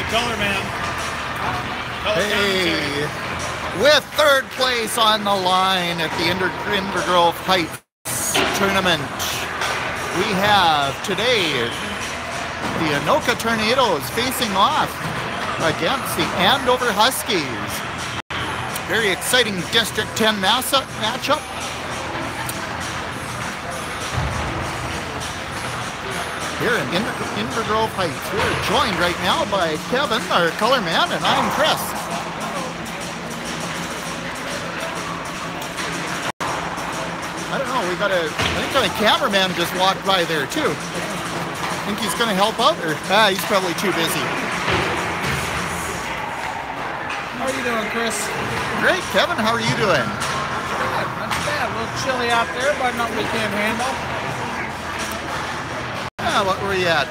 color man. Hey, with third place on the line at the Invergrove Heights tournament, we have today the Anoka Tornadoes facing off against the Andover Huskies. Very exciting District 10 matchup. Here in Invergrove Heights. We're joined right now by Kevin, our color man, and I'm Chris. I don't know, I think our cameraman just walked by there too. Think he's gonna help out, or he's probably too busy. How are you doing, Chris? Great, Kevin, how are you doing? Good, not too bad. A little chilly out there, but nothing we can't handle. What were you at?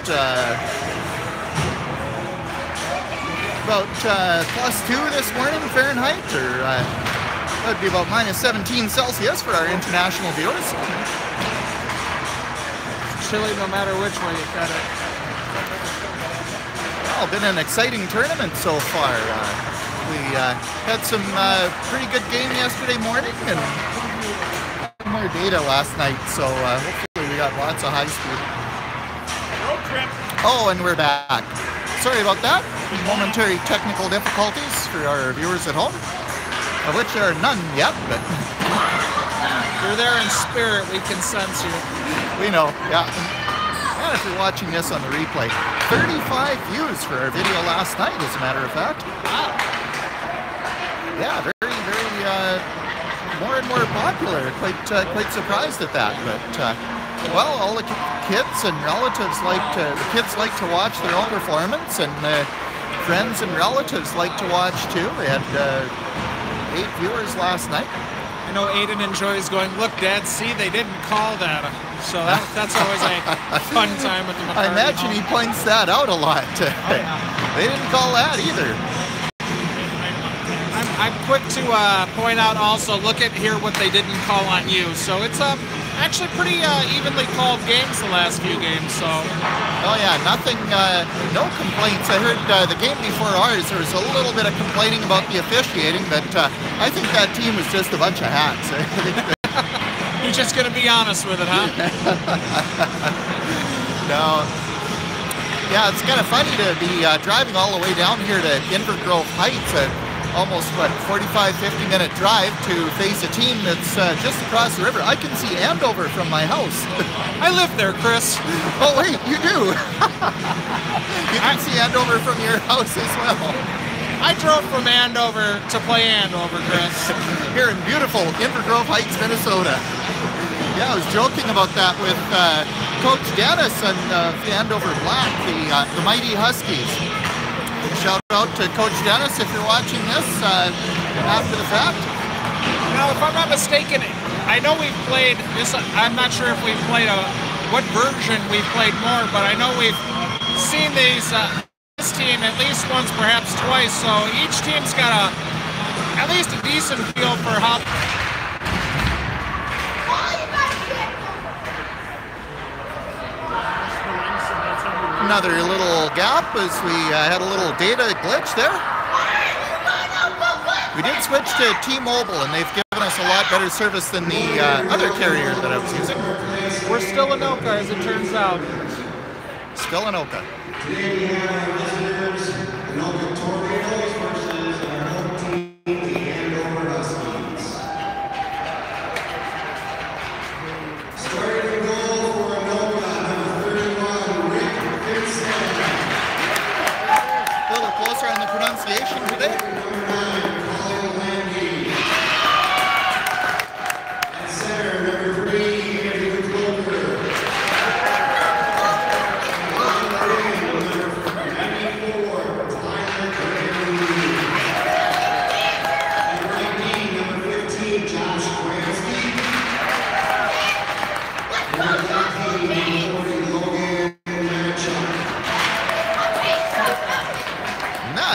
About +2 this morning Fahrenheit, or that'd be about -17 Celsius for our international viewers. It's chilly no matter which way you cut it. Well, been an exciting tournament so far. We had some pretty good game yesterday morning and more data last night, so hopefully we got lots of high speed. Oh, and we're back. Sorry about that. Momentary technical difficulties for our viewers at home, of which there are none yet, but you're there in spirit. We can sense you. We know, yeah. And if you're watching this on the replay, 35 views for our video last night, as a matter of fact. Wow. Yeah, very, very more and more popular. Quite surprised at that, but. Well, all the kids and relatives the kids like to watch their own performance, and friends and relatives like to watch too. We had 8 viewers last night. I know Aiden enjoys going, look, Dad, see, they didn't call that. So that's always a fun time at the McCarty I imagine home. he points that out a lot. Oh, yeah. They didn't call that either. I'm quick to point out also, look at here what they didn't call on you. So it's actually pretty evenly called games the last few games, so. Oh yeah, nothing, no complaints. I heard the game before ours, there was a little bit of complaining about the officiating, but I think that team was just a bunch of hacks. You're just going to be honest with it, huh? No. Yeah, it's kind of funny to be driving all the way down here to Invergrove Heights at almost, 45-50-minute drive to face a team that's just across the river. I can see Andover from my house. I live there, Chris. Oh, wait, you do? You can see Andover from your house as well. I drove from Andover to play Andover, Chris. Here in beautiful Invergrove Heights, Minnesota. Yeah, I was joking about that with Coach Dennis and Andover Black, the Mighty Huskies. Shout out to Coach Dennis if you're watching this after the fact. Now, if I'm not mistaken, I know we've played this. I'm not sure if we've played what version we've played more, but I know we've seen this team at least once, perhaps twice. So each team's got at least a decent feel for how. Another little gap as we had a little data glitch there. We did switch to T-Mobile, and they've given us a lot better service than the other carrier that I was using. We're still Anoka, as it turns out. Still Anoka. Today we have our visitors, Anoka Tornadoes versus our home team, the Andover Huskies. Starting the goal for Anoka, number 31, Rick Vincent. A little closer on the pronunciation today. Number 9, Colin Landy. At center, number 3, Andrew Clover.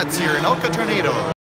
That's your Anoka Tornadoes.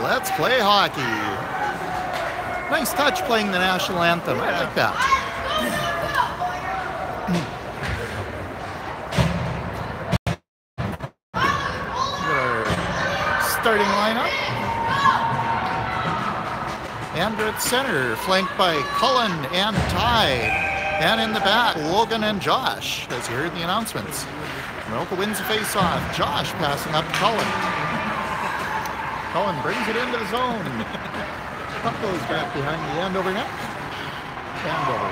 Let's play hockey. Nice touch playing the national anthem. I like that. Starting lineup. Andrew at center, flanked by Cullen and Ty. And in the back, Logan and Josh, as you heard in the announcements. Anoka wins the face-off. Josh passing up to Cullen. Cullen brings it into the zone. Puck goes back behind the Andover net. Andover.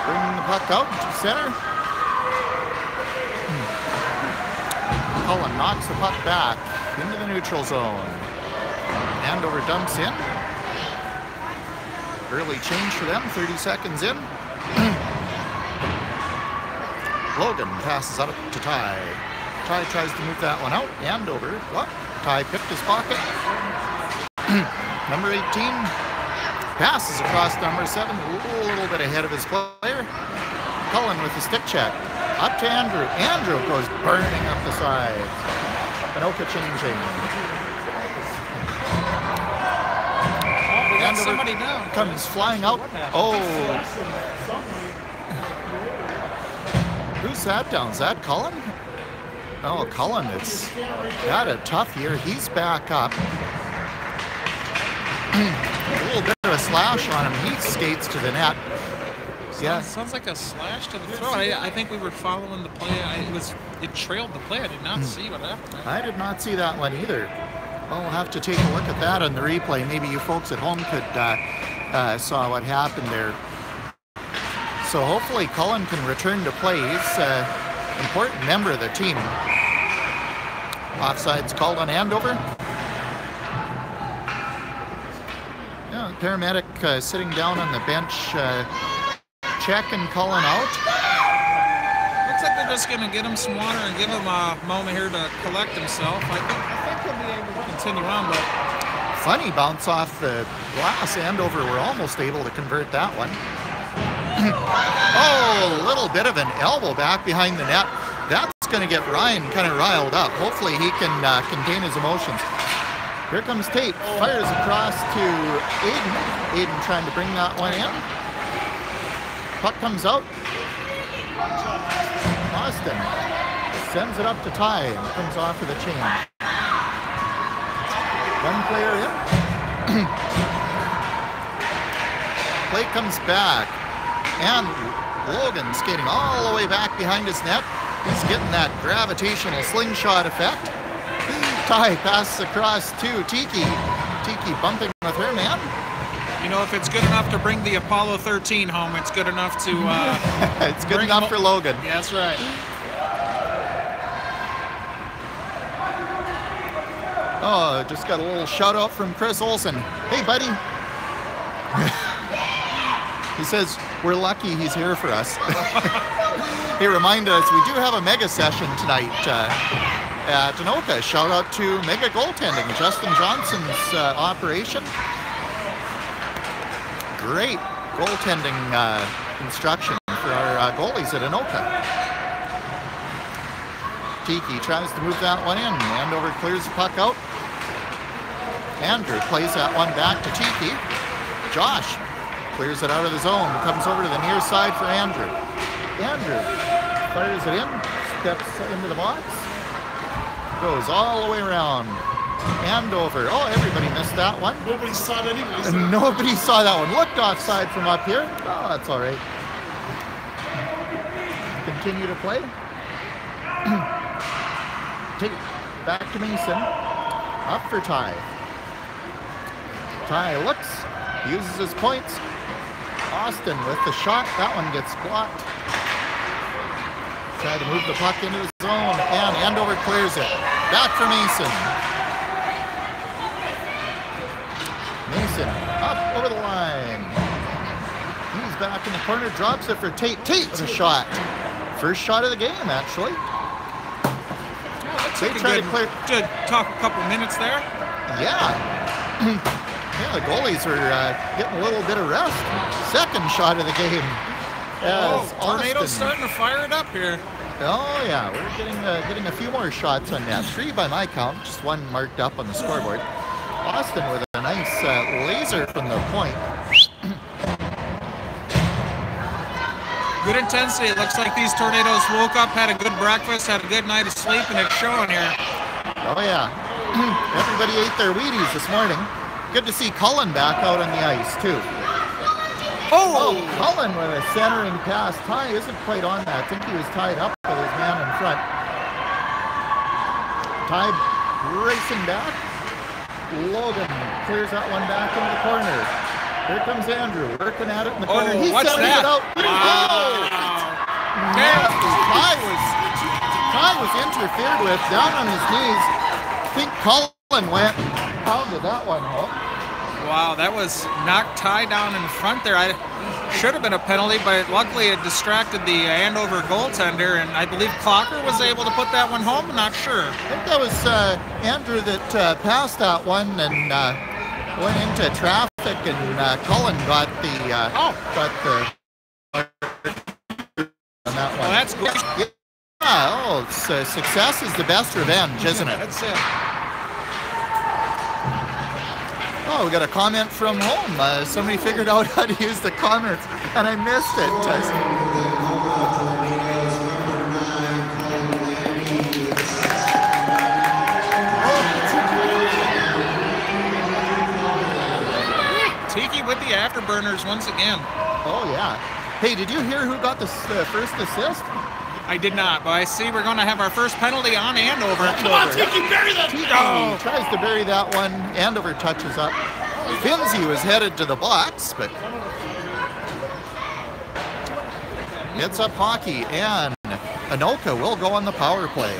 Bringing the puck out to center. Cullen knocks the puck back into the neutral zone. Andover dumps in. Early change for them, 30 seconds in. Logan passes up to Ty. Ty tries to move that one out. Andover, what? Ty picked his pocket. Number 18 passes across number 7, a little bit ahead of his player. Cullen with the stick check. Up to Andrew. Andrew goes burning up the sides. Anoka changing. We got somebody down. Comes flying out. Oh. Who's that down? Is that Cullen? Oh, Cullen, it's had a tough year. He's back up. A little bit of a slash on him. He skates to the net. Yeah. Sounds like a slash to the throat. I think we were following the play. It trailed the play. I did not see what happened. I did not see that one either. Well, we'll have to take a look at that on the replay. Maybe you folks at home could saw what happened there. So hopefully Cullen can return to play. He's an important member of the team. Offside's called on Andover. Yeah, the paramedic sitting down on the bench, checking Cullen out. Looks like they're just going to get him some water and give him a moment here to collect himself. I think he'll be able to continue on, but... Funny bounce off the glass. Andover were almost able to convert that one. Oh, a little bit of an elbow back behind the net. That's going to get Ryan kind of riled up. Hopefully he can contain his emotions. Here comes Tate. Fires across to Aiden. Aiden trying to bring that one in. Puck comes out. Austin sends it up to Ty and comes off for the change. One player in. Play comes back. And Logan skating all the way back behind his net. He's getting that gravitational slingshot effect. Ty passes across to Tiki. Tiki bumping with her man. You know, if it's good enough to bring the Apollo 13 home, it's good enough to... it's good enough for Logan. Yeah, that's right. Oh, just got a little shout out from Chris Olson. Hey, buddy. He says, we're lucky he's here for us. He reminded us we do have a mega session tonight at Anoka. Shout out to Mega Goaltending, Justin Johnson's operation. Great goaltending instruction for our goalies at Anoka. Tiki tries to move that one in. Andover clears the puck out. Andrew plays that one back to Tiki. Josh clears it out of the zone. Comes over to the near side for Andrew. Andrew fires it in. Steps into the box. Goes all the way around. Andover. Oh, everybody missed that one. Nobody saw it anyways. Nobody saw that one. Looked offside from up here. Oh, that's all right. Continue to play. Take it back to Mason. Up for Ty. Ty looks. Uses his points. Austin with the shot. That one gets blocked. Try to move the puck into the zone. And Andover clears it. Back for Mason. Mason up over the line. He's back in the corner, drops it for Tate. Tate with a shot. First shot of the game, actually. They tried to clear. Good talk a couple minutes there. Yeah. Yeah, the goalies are getting a little bit of rest. Second shot of the game. Tornado's starting to fire it up here. Oh yeah, we're getting a few more shots on net. 3 by my count, just one marked up on the scoreboard. Austin with a nice laser from the point. Good intensity. It looks like these Tornadoes woke up, had a good breakfast, had a good night of sleep, and it's showing here. Oh yeah. Everybody ate their Wheaties this morning. Good to see Cullen back out on the ice too. Oh, Cullen with a centering pass. Ty isn't quite on that. I think he was tied up with his man in front. Ty racing back. Logan clears that one back into the corner. Here comes Andrew working at it in the corner. He's sending it out. Wow. Ty was interfered with down on his knees. I think Cullen went and pounded that one home. Wow, that was knocked Ty down in front there. I should have been a penalty, but luckily it distracted the Andover goaltender, and I believe Clocker was able to put that one home. I'm not sure. I think that was Andrew that passed that one and went into traffic, and Cullen got the on that one. Well, that's great. Yeah, success is the best revenge, isn't it? That's it. Oh, we got a comment from home. Somebody figured out how to use the comments, and I missed it. Tiki with the afterburners once again. Oh, yeah. Hey, did you hear who got the first assist? I did not, but I see we're going to have our first penalty on Andover. Come on, Tiki, bury that! Tiki tries to bury that one. Andover touches up. Finzi was headed to the box, but hits up hockey, and Anoka will go on the power play.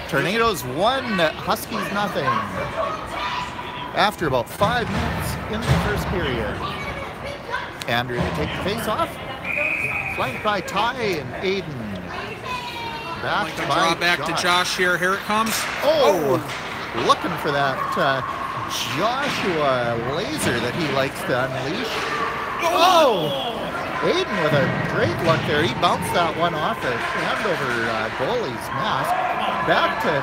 Tornadoes 1, Huskies nothing. After about 5 minutes in the first period. Andrew to take the face off. Flanked by Ty and Aiden. Like to draw back to Josh here. Here it comes. Oh, looking for that Joshua laser that he likes to unleash. Oh, Aiden with a great look there. He bounced that one off the Andover goalie's mask. Back to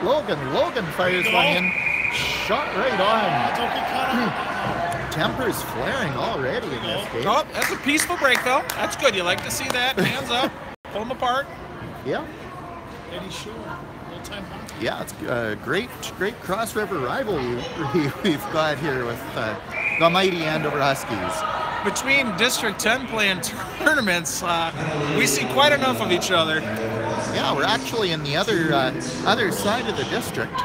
Logan. Logan fires one in. Shot right on. Tempers flaring already in this game. Oh, that's a peaceful break, though. That's good. You like to see that. Hands up. Pull them apart. Yeah. Eddie Shore, old-time hockey. Yeah, it's a great cross-river rivalry we've got here with the mighty Andover Huskies. Between District 10 play and tournaments, we see quite enough of each other. Yeah, we're actually in the other side of the district.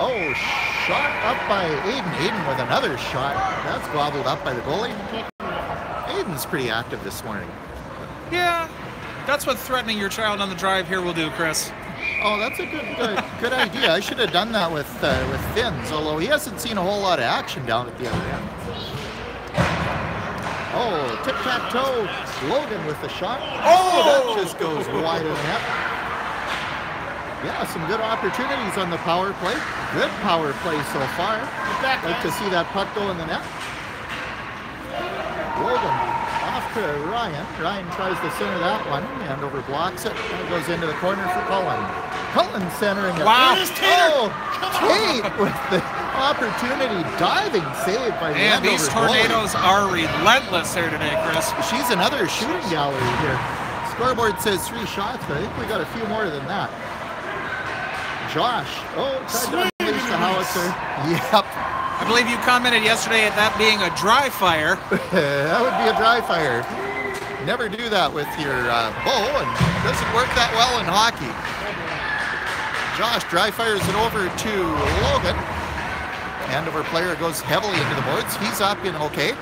Oh, shot up by Aiden. Aiden with another shot. That's gobbled up by the goalie. Aiden's pretty active this morning. Yeah, that's what threatening your child on the drive here will do, Chris. Oh, that's a good idea. I should have done that with Finns, although he hasn't seen a whole lot of action down at the other end. Oh, tic-tac-toe. Logan with the shot. Oh, that just goes wide of the net. Yeah, some good opportunities on the power play. Good power play so far. back, Like to see that puck go in the net. Logan off to Ryan. Ryan tries to center that one. Andover blocks it. That goes into the corner for Cullen. Cullen centering it. Wow. Oh, Tate with the opportunity. Diving save by the Man, Andover these goalie. tornadoes are relentless here today, Chris. She's another shooting gallery here. Scoreboard says 3 shots, but I think we got a few more than that. Josh. Oh, tried to unleash the howitzer. Yep. I believe you commented yesterday at that being a dry fire. That would be a dry fire. Never do that with your bow, and it doesn't work that well in hockey. Josh dry fires it over to Logan. Andover player goes heavily into the boards. He's up in okay.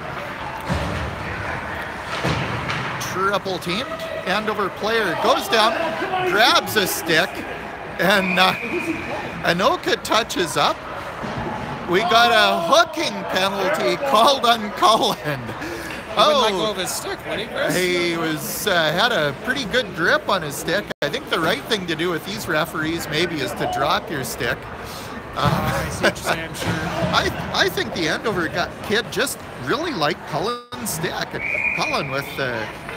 Triple teamed. Andover player goes down, grabs a stick, and Anoka touches up. We got a hooking penalty called on Cullen. He wouldn't let go of his stick, would he, Chris? He was had a pretty good grip on his stick. I think the right thing to do with these referees maybe is to drop your stick. I see what you're saying, sure. I think the Andover kid just really liked Cullen's stick. Cullen with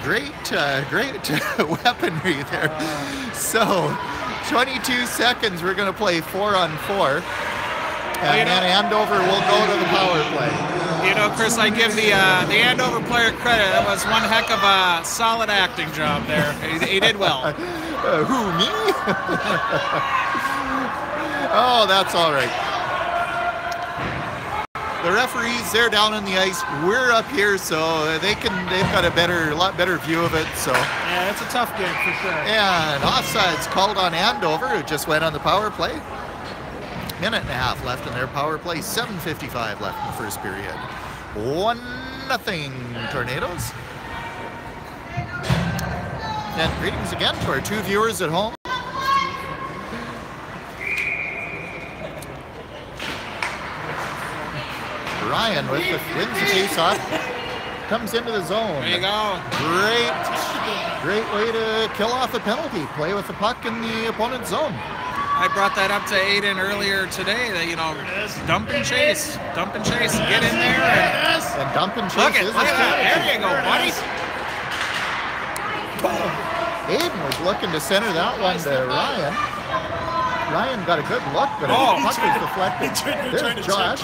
great weaponry there. So 22 seconds, we're going to play 4-on-4. And then Andover will go to the power play. You know, Chris, I give the Andover player credit. That was one heck of a solid acting job there. He did well. Who, me? Oh, that's all right. The referees, they're down on the ice. We're up here, so they've got a lot better view of it. So Yeah, it's a tough game for sure. and offsides called on Andover, who just went on the power play. Minute and a half left in their power play. 7:55 left in the first period. 1-0 Tornadoes. And greetings again to our 2 viewers at home. Ryan wins the face-off, comes into the zone. There you go. Great way to kill off a penalty. Play with the puck in the opponent's zone. I brought that up to Aiden earlier today. That dump and chase, get in there. And dump and chase. Look at that. There you go, buddy. Aiden was looking to center that one to Ryan. Ryan got a good look, but the puck was deflected. There's Josh.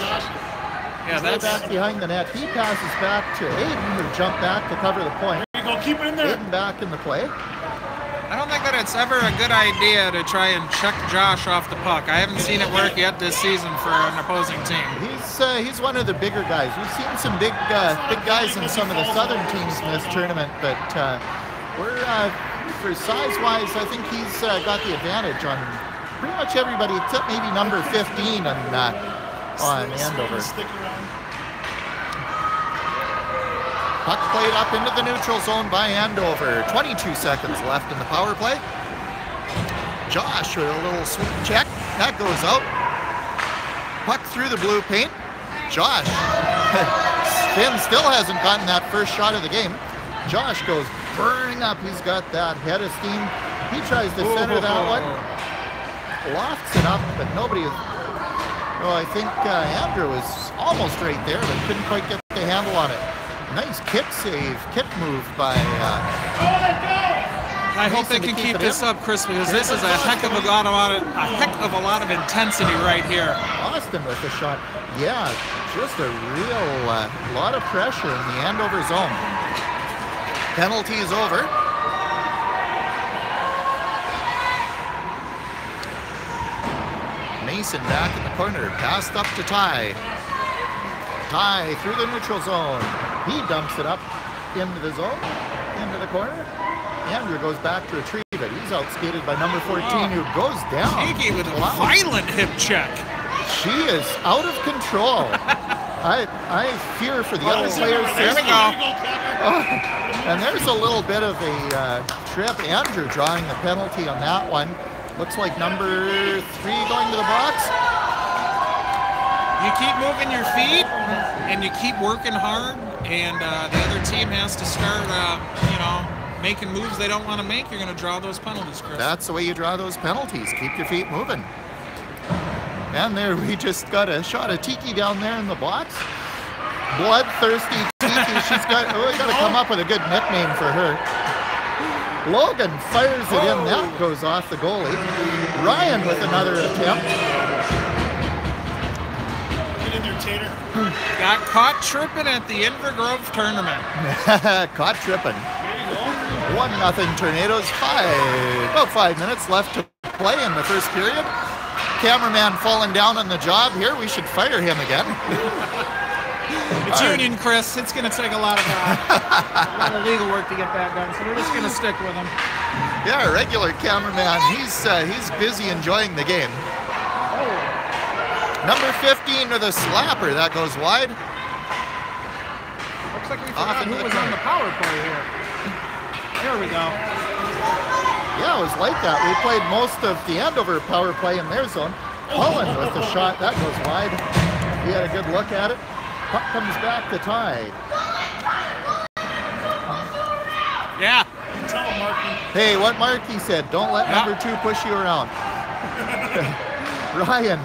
Yeah, That's back behind the net. He passes back to Aiden, who jumped back to cover the point. There you go, keep it in there. Aiden back in the play. I don't think that it's ever a good idea to try and check Josh off the puck. I haven't seen it work yet this season for an opposing team. He's one of the bigger guys. We've seen some big guys in some of the southern teams in this tournament, but we're for size-wise, I think he's got the advantage on pretty much everybody except maybe number 15 on Andover. Puck played up into the neutral zone by Andover. 22 seconds left in the power play. Josh with a little sweep check. That goes out. Puck through the blue paint. Josh. Finn still hasn't gotten that first shot of the game. Josh goes burning up. He's got that head of steam. He tries to center that one. Lofts it up, but nobody is. Oh, I think Andrew was almost right there, but couldn't quite get the handle on it. Nice kick move by. I hope they can keep this up, Chris, because this is a heck of a lot of intensity right here. Austin with the shot. Yeah, just a real lot of pressure in the Andover zone. Penalty is over. Mason back in the corner, passed up to Ty. Ty through the neutral zone. He dumps it up into the zone, into the corner. Andrew goes back to retrieve it. He's outskated by number 14, who goes down. Cheeky with a violent hip check. She is out of control. I fear for the other players. There we go. And there's a little bit of a trip. Andrew drawing the penalty on that one. Looks like number 3 going to the box. You keep moving your feet, and you keep working hard, and the other team has to start, making moves they don't want to make, you're going to draw those penalties, Chris. That's the way you draw those penalties. Keep your feet moving. And there we just got a shot of Tiki down there in the box. Bloodthirsty Tiki. She's got, we got to come up with a good nickname for her. Logan fires it in. That goes off the goalie. Ryan with another attempt. Get in there, Tater. Got caught tripping at the Inver Grove tournament. Caught tripping. 1-0 Tornadoes. About 5 minutes left to play in the first period. Cameraman falling down on the job here. We should fire him again. It's union, Chris. It's going to take a lot of legal work to get that done, so we're just going to stick with him. Yeah, regular cameraman. He's busy enjoying the game. Number 15 with a slapper. That goes wide. Looks like we forgot who was on the power play here. There we go. Yeah, it was like that. We played most of the Andover power play in their zone. Cullen with the shot. That goes wide. He had a good look at it. Puck comes back to tie. Yeah. Tell him, Marky. Hey, what Marky said, don't let number 2 push you around. Ryan,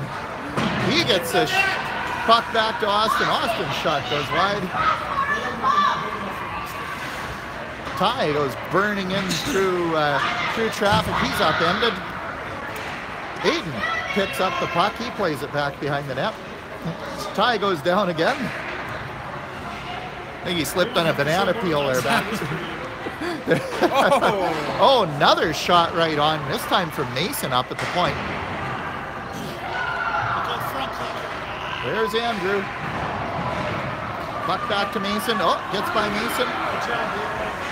he gets a puck back to Austin. Austin's shot goes wide. Ty goes burning in through traffic. He's upended. Aiden picks up the puck. He plays it back behind the net. Ty goes down again. I think he slipped on a banana peel there back. Oh, another shot right on, this time from Mason up at the point. There's Andrew. Puck back to Mason. Oh, gets by Mason.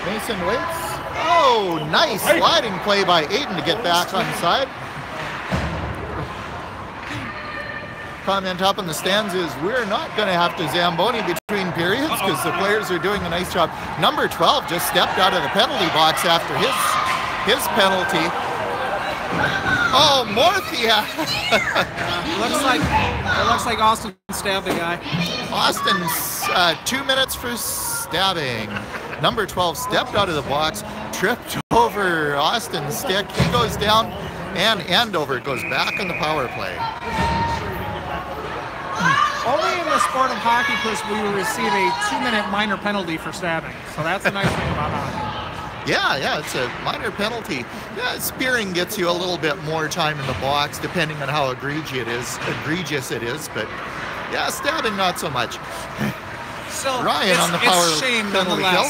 Mason waits. Oh, nice sliding play by Aiden to get back on the side. Comment up in the stands is we're not going to have to Zamboni between periods because the players are doing a nice job. Number 12 just stepped out of the penalty box after his penalty. Oh, Morthia. It looks like Austin stabbed the guy. Austin's 2 minutes for stabbing. Number 12 stepped out of the box, tripped over Austin's stick. He goes down, and Andover goes back on the power play. Only in the sport of hockey, Chris, we will receive a 2-minute minor penalty for stabbing. So that's a nice thing about hockey. Yeah, it's a minor penalty. Yeah, spearing gets you a little bit more time in the box, depending on how egregious it is. But yeah, stabbing not so much. Still, Ryan on the power shame penalty kill.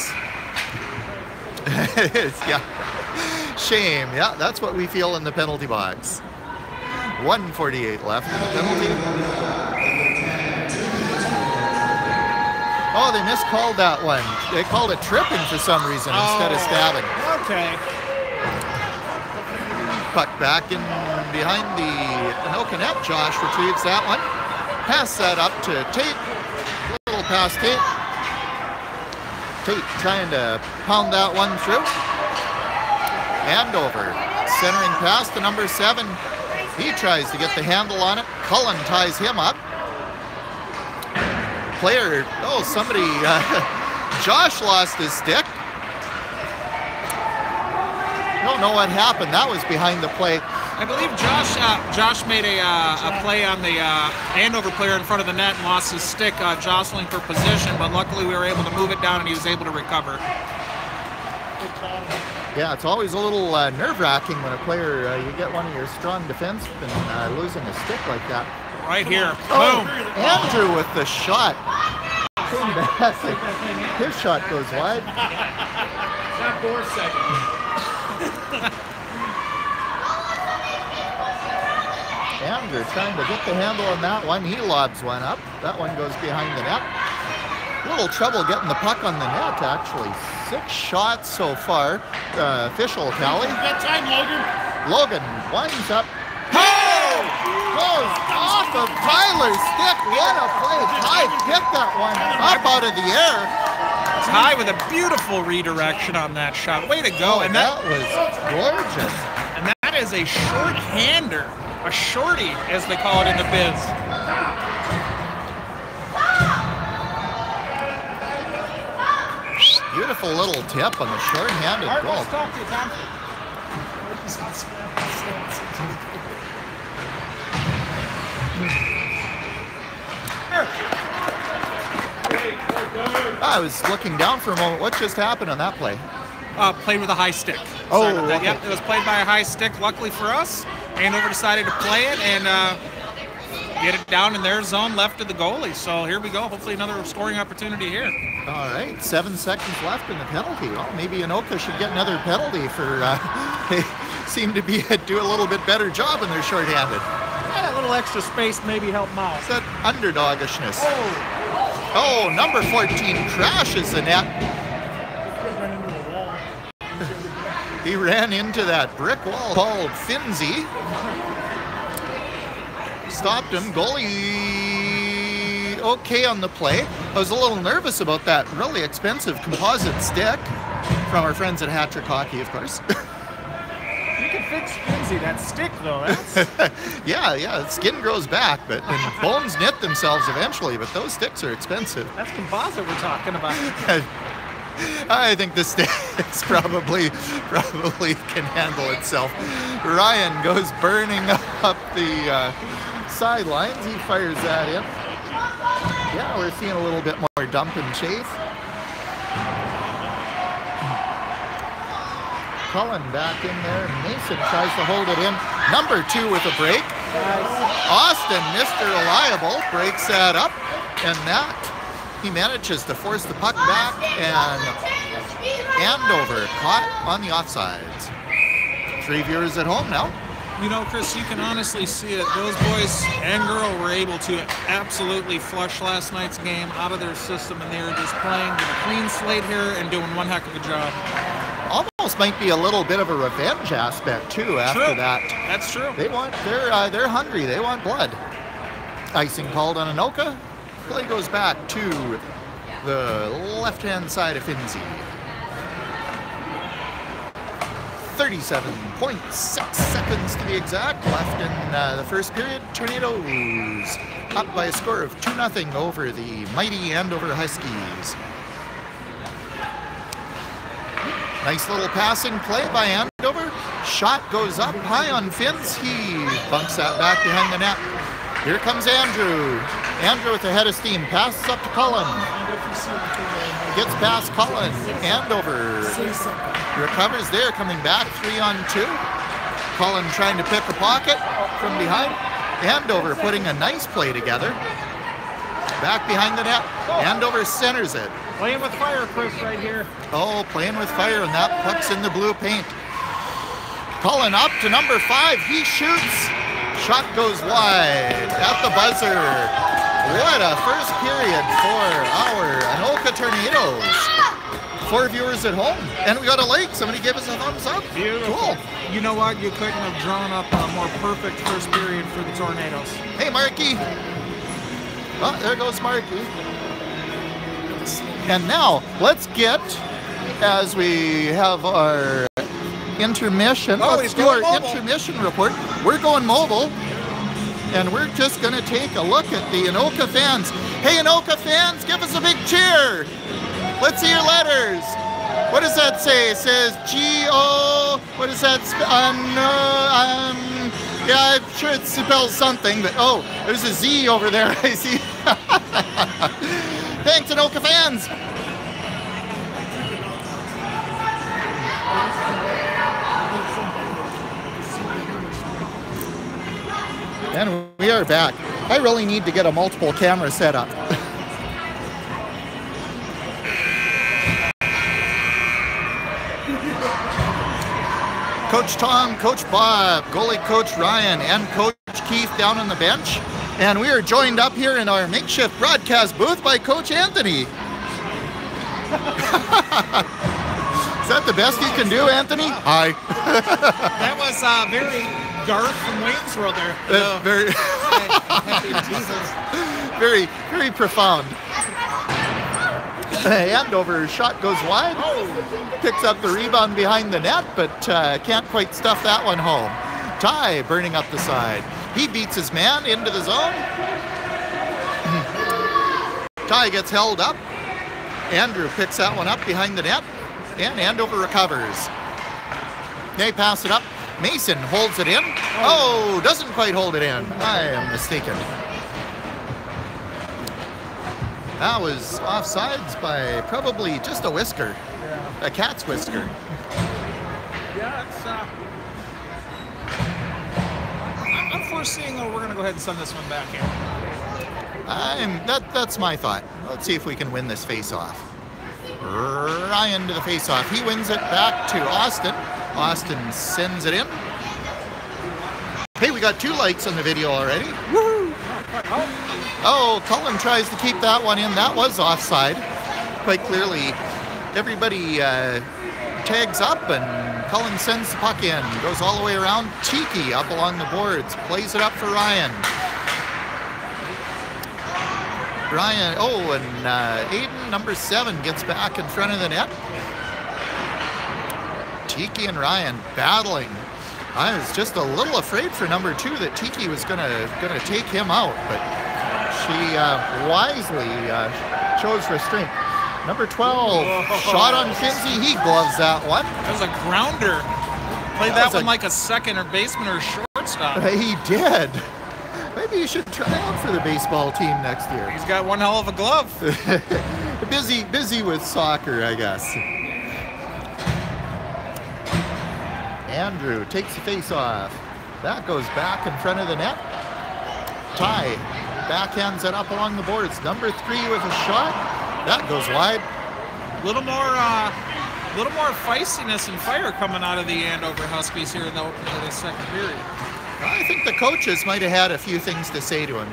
nonetheless. Yeah, shame. Yeah, that's what we feel in the penalty box. 1:48 left in the penalty. Oh, they miscalled that one. They called it tripping for some reason instead of stabbing. Okay. Puck back in behind the Anoka net. Josh retrieves that one. Pass that up to Tate. Little pass Tate. Tate trying to pound that one through. Andover centering pass to number 7. He tries to get the handle on it. Cullen ties him up. Player, somebody, Josh lost his stick. Don't know what happened. That was behind the play. I believe Josh made a play on the Andover player in front of the net and lost his stick jostling for position, but luckily we were able to move it down and he was able to recover. Yeah, it's always a little nerve-wracking when a player, you get one of your strong defensemen losing a stick like that. Right here. Oh, Boom. Andrew with the shot. Fantastic. His shot goes wide. Not 4 seconds. Andrew trying to get the handle on that one. He lobs one up. That one goes behind the net. A little trouble getting the puck on the net, actually. 6 shots so far. Official tally. Got time, Logan. Logan winds up. Goes off of Tyler's stick. What a play. Ty picked that one up out of the air. Ty with a beautiful redirection on that shot. Way to go. And that was gorgeous. And that is a short-hander. A shorty, as they call it in the biz. Beautiful Careful little tip on the short-handed goal. Let's talk to you, Tom. I was looking down for a moment. What just happened on that play? Played with a high stick. Oh, Sorry about that. okay. Yep, it was played by a high stick. Luckily for us, Andover decided to play it and get it down in their zone left of the goalie. So here we go. Hopefully another scoring opportunity here. All right, 7 seconds left in the penalty. Well, maybe Anoka should get another penalty for they seem to be do a little bit better job when they're short-handed. Yeah, a little extra space maybe help them out. It's that underdogishness. Oh, number 14 crashes the net. He ran into that brick wall called Finzi. Stopped him. Goalie okay on the play. I was a little nervous about that really expensive composite stick from our friends at Hat-Trick Hockey, of course. You can fix Finzi, that stick though. That's yeah, skin grows back, but and bones knit themselves eventually, but those sticks are expensive. that's composite we're talking about. I think the sticks probably can handle itself. Ryan goes burning up the sidelines. He fires that in. Yeah, we're seeing a little bit more dump and chase. Cullen back in there. Mason tries to hold it in. Number 2 with a break. Austin, Mr. Reliable, breaks that up, and that he manages to force the puck back, and Andover caught on the offsides. 3 viewers at home now. You know, Chris, you can honestly see it. Those boys and girl were able to absolutely flush last night's game out of their system, and they were just playing with a clean slate here and doing one heck of a job. Almost might be a little bit of a revenge aspect too after that. That's true. They're hungry. They want blood. Icing called on Anoka. Play goes back to the left-hand side of Finzi. 37.6 seconds to be exact left in the first period. Tornadoes up by a score of 2-0 over the mighty Andover Huskies. Nice little passing play by Andover. Shot goes up high on Finz. He bunks that back behind the net. Here comes Andrew. Andrew with a head of steam. Passes up to Cullen. Gets past Cullen. Andover recovers there, coming back 3-on-2. Cullen trying to pick a pocket from behind. Andover putting a nice play together. Back behind the net. Andover centers it. Playing with fire, Chris, right here. Oh, playing with fire, and that puck's in the blue paint. Cullen up to number 5. He shoots. Shot goes wide at the buzzer. What a first period for our Anoka Tornadoes. 4 viewers at home, and we got a like. Somebody give us a thumbs up. Beautiful. Cool. You know what? You couldn't have drawn up a more perfect first period for the Tornadoes. Hey, Marky. Oh, there goes Marky. And now, let's get, as we have our intermission, let's do our intermission report. We're going mobile, and we're just going to take a look at the Anoka fans. Hey, Anoka fans, give us a big cheer. Let's see your letters. What does that say? It says G-O, what does that yeah, I'm sure it spells something, but oh, there's a Z over there, I see. Thanks, Anoka fans. And we are back. I really need to get a multiple camera set up. Coach Tom, Coach Bob, goalie Coach Ryan, and Coach Keith down on the bench. And we are joined up here in our makeshift broadcast booth by Coach Anthony. Is that the best you can do, Anthony? Hi. That was very Garth from Wayne's World there. Very, very profound. Andover shot goes wide. Picks up the rebound behind the net, but can't quite stuff that one home. Ty burning up the side. He beats his man into the zone. Ty gets held up. Andrew picks that one up behind the net, and Andover recovers. They pass it up. Mason holds it in. Oh, doesn't quite hold it in. I am mistaken. That was offsides by probably just a whisker. A cat's whisker. Yeah, it's, I'm foreseeing that we're going to go ahead and send this one back here. That's my thought. Let's see if we can win this face-off. Ryan to the face-off. He wins it back to Austin. Austin sends it in. Hey, we got 2 likes on the video already. Woohoo! Oh, Cullen tries to keep that one in. That was offside. Quite clearly, everybody tags up, and Cullen sends the puck in. Goes all the way around. Tiki up along the boards. Plays it up for Ryan. Ryan, oh, and Aiden, number 7, gets back in front of the net. Tiki and Ryan battling. I was just a little afraid for number 2 that Tiki was gonna take him out, but she wisely chose restraint. Number 12, shot on Kinsey. He gloves that one. That was a grounder. Played that one like a second or baseman or shortstop. He did. Maybe you should try out for the baseball team next year. He's got one hell of a glove. busy with soccer, I guess. Andrew takes the face off. That goes back in front of the net. Ty backhands it up along the boards. Number 3 with a shot. That goes wide. Little more feistiness and fire coming out of the Andover Huskies here in the opening of the second period. I think the coaches might have had a few things to say to him.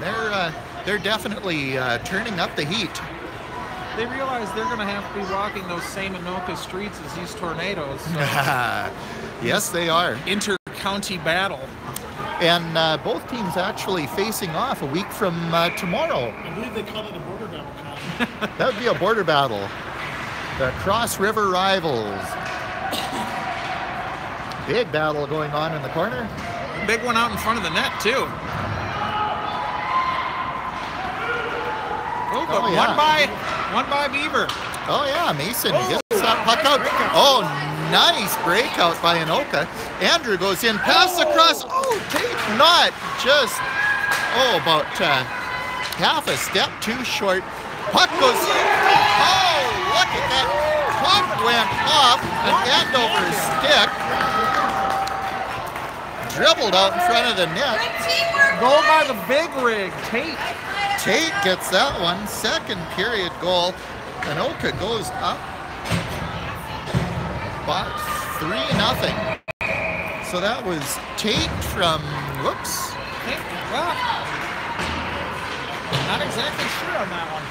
They're definitely turning up the heat. They realize they're going to have to be walking those same Anoka streets as these tornadoes. So. Yes, they are. Inter-county battle. And both teams actually facing off a week from tomorrow. I believe they call it a border battle. That would be a border battle. The Cross River rivals. Big battle going on in the corner. Big one out in front of the net, too. Oh, but yeah. one by Beaver. Oh, yeah, Mason gets that puck out. Oh, nice breakout by Anoka. Andrew goes in, pass across. Oh, Tate not just, about half a step too short. Puck goes, oh, look at that. Puck went off an Andover stick. Dribbled out in front of the net. Goal by the big rig, Tate. Tate gets that one. Second period goal. Anoka goes up by 3-0. So that was Tate from, whoops. Well, not exactly sure on that one.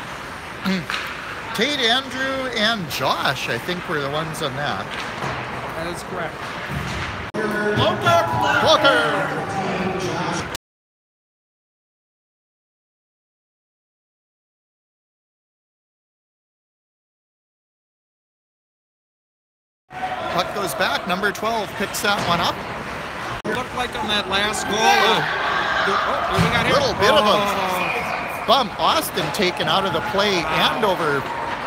Tate, Andrew, and Josh, I think, were the ones on that. That is correct. Walker! Puck goes back. Number 12 picks that one up. Looked like on that last goal. We got hit. Little bit of a bump. Austin taken out of the play. Andover,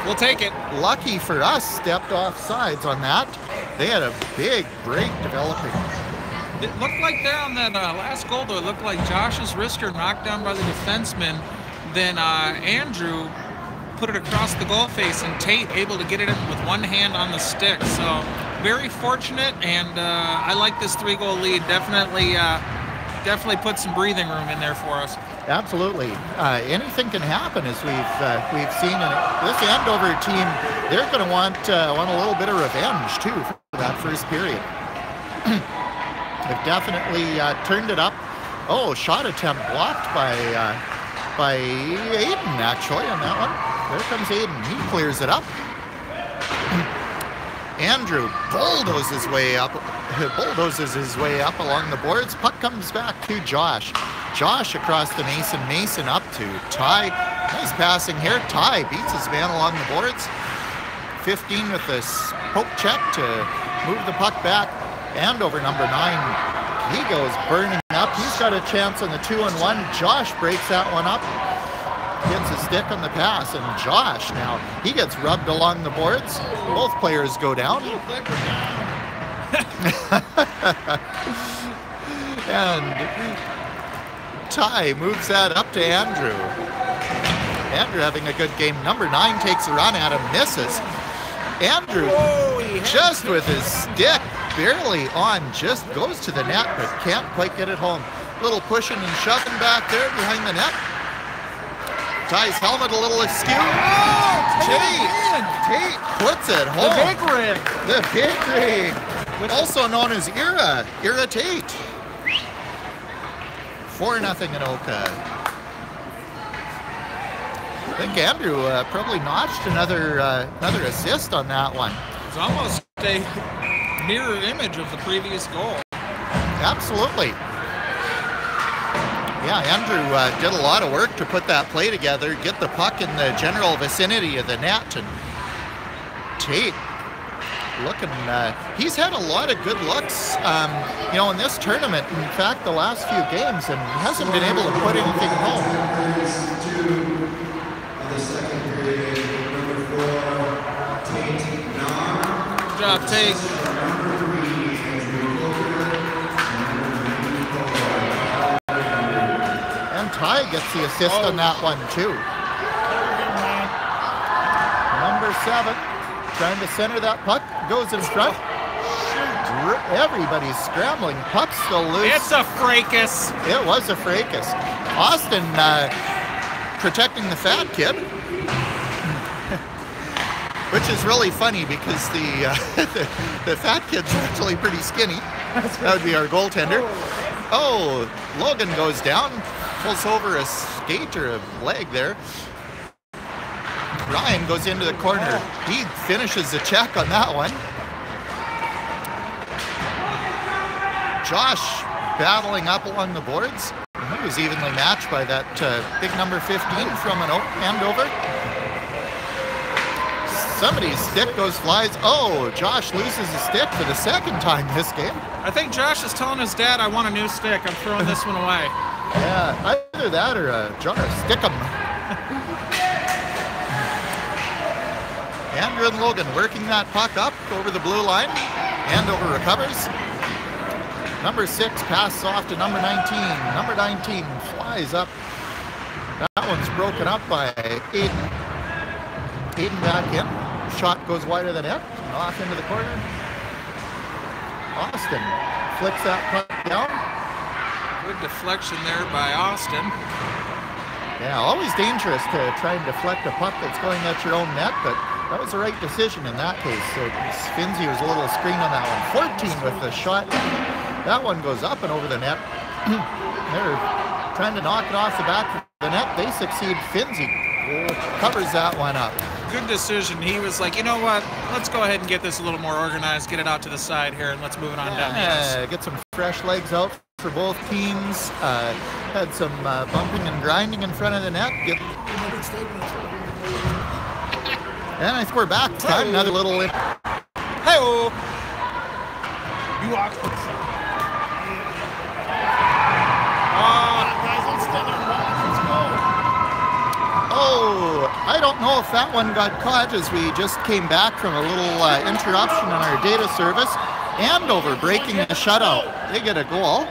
we'll take it. Lucky for us, stepped off sides on that. They had a big break developing. It looked like there on that last goal, though, it looked like Josh's wrister knocked down by the defenseman. Then Andrew put it across the goal face, and Tate able to get it in with one hand on the stick. So very fortunate, and I like this 3-goal lead. Definitely put some breathing room in there for us. Absolutely. Anything can happen, as we've seen in this Andover team. They're going to want a little bit of revenge too for that first period. They've definitely turned it up. Oh, shot attempt blocked by Aiden, actually, on that one. There comes Aiden. He clears it up. Andrew bulldozes his way up along the boards. Puck comes back to Josh. Josh across the Mason. Mason up to Ty. Nice passing here. Ty beats his man along the boards. 15 with this poke check to move the puck back. Andover number 9. He goes burning up. He's got a chance on the 2-on-1. Josh breaks that one up. gets a stick on the pass, and Josh now, he gets rubbed along the boards. Both players go down. And Ty moves that up to Andrew. Andrew having a good game. Number 9 takes a run at him, misses. Andrew, just with his stick, barely on, just goes to the net, but can't quite get it home. Little pushing and shoving back there behind the net. Ty's helmet a little askew. Oh, Tate puts it home. The big rig. The big rig. Also known as Ira Tate. 4-0 Anoka. I think Andrew probably notched another assist on that one. It's almost a mirror image of the previous goal. Absolutely. Yeah, Andrew did a lot of work to put that play together, get the puck in the general vicinity of the net, and Tate looking, he's had a lot of good looks, you know, in this tournament. In fact, the last few games, and hasn't been able to put anything home. Good job, Tate. And Ty gets the assist on that one, too. Number 7. Trying to center that puck, goes in front. Everybody's scrambling, puck's still loose. It's a fracas. It was a fracas. Austin protecting the fat kid, which is really funny because the fat kid's actually pretty skinny. That would be our goaltender. Oh, Logan goes down, pulls over a skate or a leg there. Ryan goes into the corner. He finishes the check on that one. Josh battling up along the boards. He was evenly matched by that big number 15 from Andover. Somebody's stick flies. Oh, Josh loses his stick for the second time this game. I think Josh is telling his dad, I want a new stick. I'm throwing this one away. Yeah, either that or Josh stick 'em. Andrew and Logan working that puck up over the blue line. Andover recovers. Number 6 passes off to number 19. Number 19 flies up. That one's broken up by Aiden. Aiden back in. Shot goes wide of the net and off into the corner. Austin flicks that puck down. Good deflection there by Austin. Yeah, always dangerous to try and deflect a puck that's going at your own net, but that was the right decision in that case. So Finzi was a little screen on that one. 14 with the shot. That one goes up and over the net. They're trying to knock it off the back of the net. They succeed. Finzi covers that one up. Good decision. He was like, you know what? Let's go ahead and get this a little more organized, get it out to the side here, and let's move it on down the ice. Get some fresh legs out for both teams. Had some bumping and grinding in front of the net. And I think we're back. Time another little. Hey-oh! You walk. Guys, let's stand there and watch. Let's go. Oh, I don't know if that one got caught as we just came back from a little interruption on our data service. Andover breaking the shutout. They get a goal.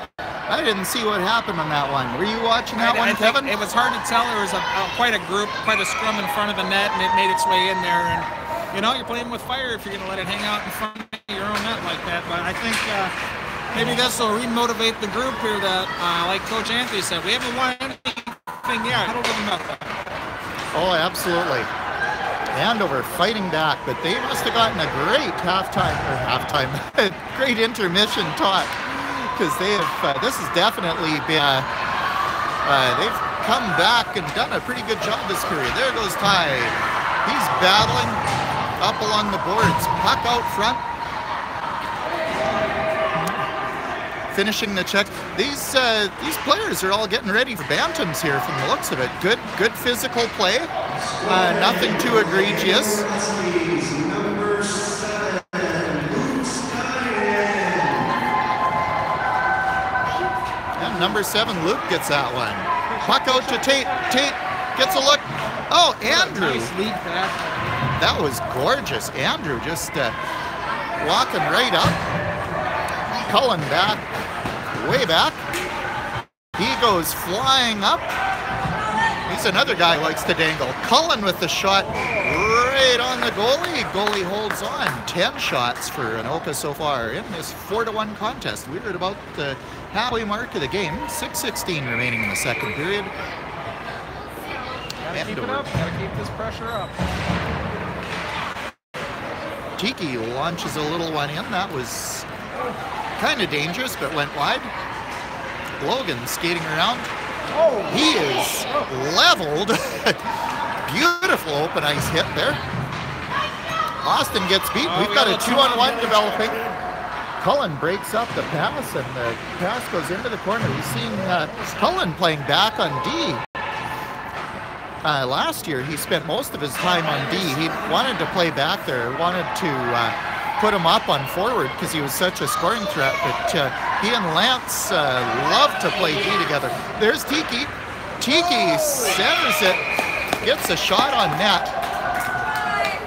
I didn't see what happened on that one. Were you watching that one, Kevin? It was hard to tell. There was quite a group, quite a scrum in front of the net, and it made its way in there. And, you know, you're playing with fire if you're going to let it hang out in front of your own net like that. But I think maybe this will remotivate the group here that, like Coach Anthony said, we haven't won anything yet. Huddle with them up. Oh, absolutely. Andover fighting back, but they must have gotten a great great intermission talk, because they have, this has definitely been, they've come back and done a pretty good job this period. There goes Ty. He's battling up along the boards, puck out front. Finishing the check. These players are all getting ready for bantams here from the looks of it. Good physical play. Nothing too egregious. And number 7, Luke gets that one. Puck out to Tate. Tate gets a look. Oh, Andrew. Nice lead pass. That was gorgeous. Andrew just walking right up. Cullen back, way back. He goes flying up. He's another guy who likes to dangle. Cullen with the shot right on the goalie. Goalie holds on. 10 shots for Anoka so far in this 4-1 contest. We're at about the halfway mark of the game. 6:16 remaining in the second period. Gotta keep it up. Gotta keep this pressure up. Tiki launches a little one in. That was kind of dangerous, but went wide. Logan skating around. Oh, he is leveled. Beautiful open ice hit there. Austin gets beat. We've got a 2-on-1 developing. Cullen breaks up the pass, and the pass goes into the corner. We've seen Cullen playing back on D. Last year, he spent most of his time on D. He wanted to play back there, wanted to put him up on forward because he was such a scoring threat, but he and Lance love to play D together. There's Tiki. Tiki centers it, gets a shot on net.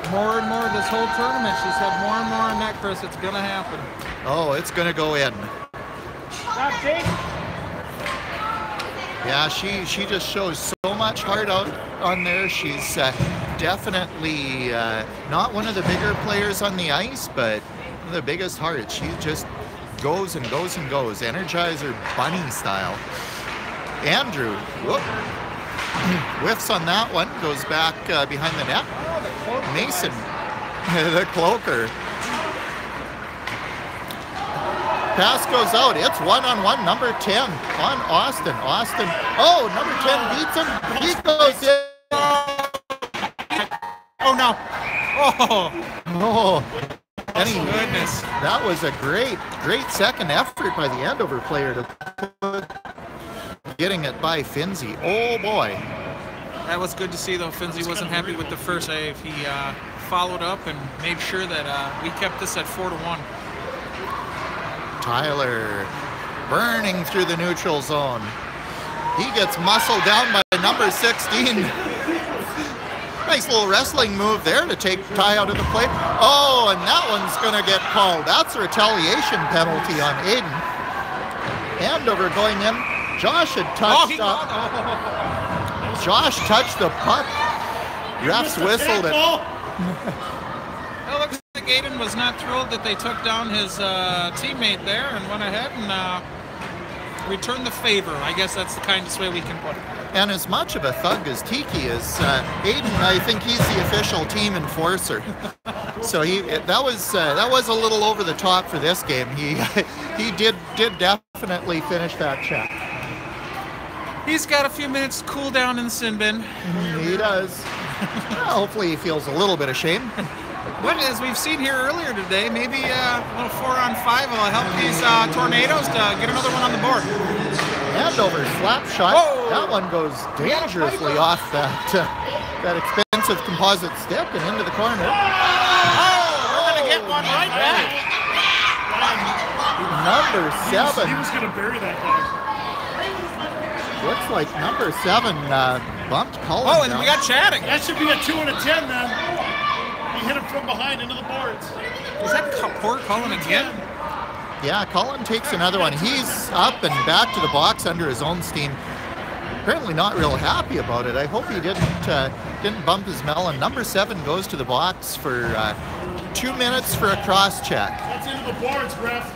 More and more this whole tournament, she's had more and more on net, Chris. It's going to happen. Oh, it's going to go in. Yeah, she just shows so much heart out on there. She's definitely not one of the bigger players on the ice, but one of the biggest hearts. She just goes and goes and goes. Energizer bunny style. Andrew, whoop, whiffs on that one, goes back behind the net. Mason, the cloaker. Pass goes out. It's 1-on-1, number 10 on Austin. Austin, oh, number 10 beats him. He goes in. Oh, no. Oh, Goodness. That was a great second effort by the Andover player to put, getting it by Finzi. Oh, boy. That was good to see, though. Finzi wasn't happy with the first save. He followed up and made sure that we kept this at 4-1. Tyler burning through the neutral zone. He gets muscled down by number 16. Nice little wrestling move there to take Ty out of the play. Oh, and that one's going to get called. That's a retaliation penalty on Aiden. Andover going in. Josh had touched up. Josh touched the puck. Refs whistled it. Well, looks like Aiden was not thrilled that they took down his teammate there and went ahead and returned the favor. I guess that's the kindest way we can put it. And as much of a thug as Tiki is, Aiden, I think he's the official team enforcer. So that was a little over the top for this game. He did definitely finish that check. He's got a few minutes to cool down in the sin bin. He does. Well, hopefully he feels a little bit of shame. But as we've seen here earlier today, maybe a little 4-on-5 will help these Tornadoes to get another one on the board. Andover slap shot. Whoa. That one goes dangerously off that expensive composite stick and into the corner. Oh, we're going to get one right back. Number 7. He was going to bury that guy. Looks like number 7 bumped Cullen. Oh, and down. we got chatting. That should be a 2 and a 10 then. He hit him from behind into the boards. Is that poor Cullen again? Yeah, Cullen takes another one. He's up and back to the box under his own steam. Apparently not real happy about it. I hope he didn't bump his melon. Number 7 goes to the box for 2 minutes for a cross check. That's into the boards, ref.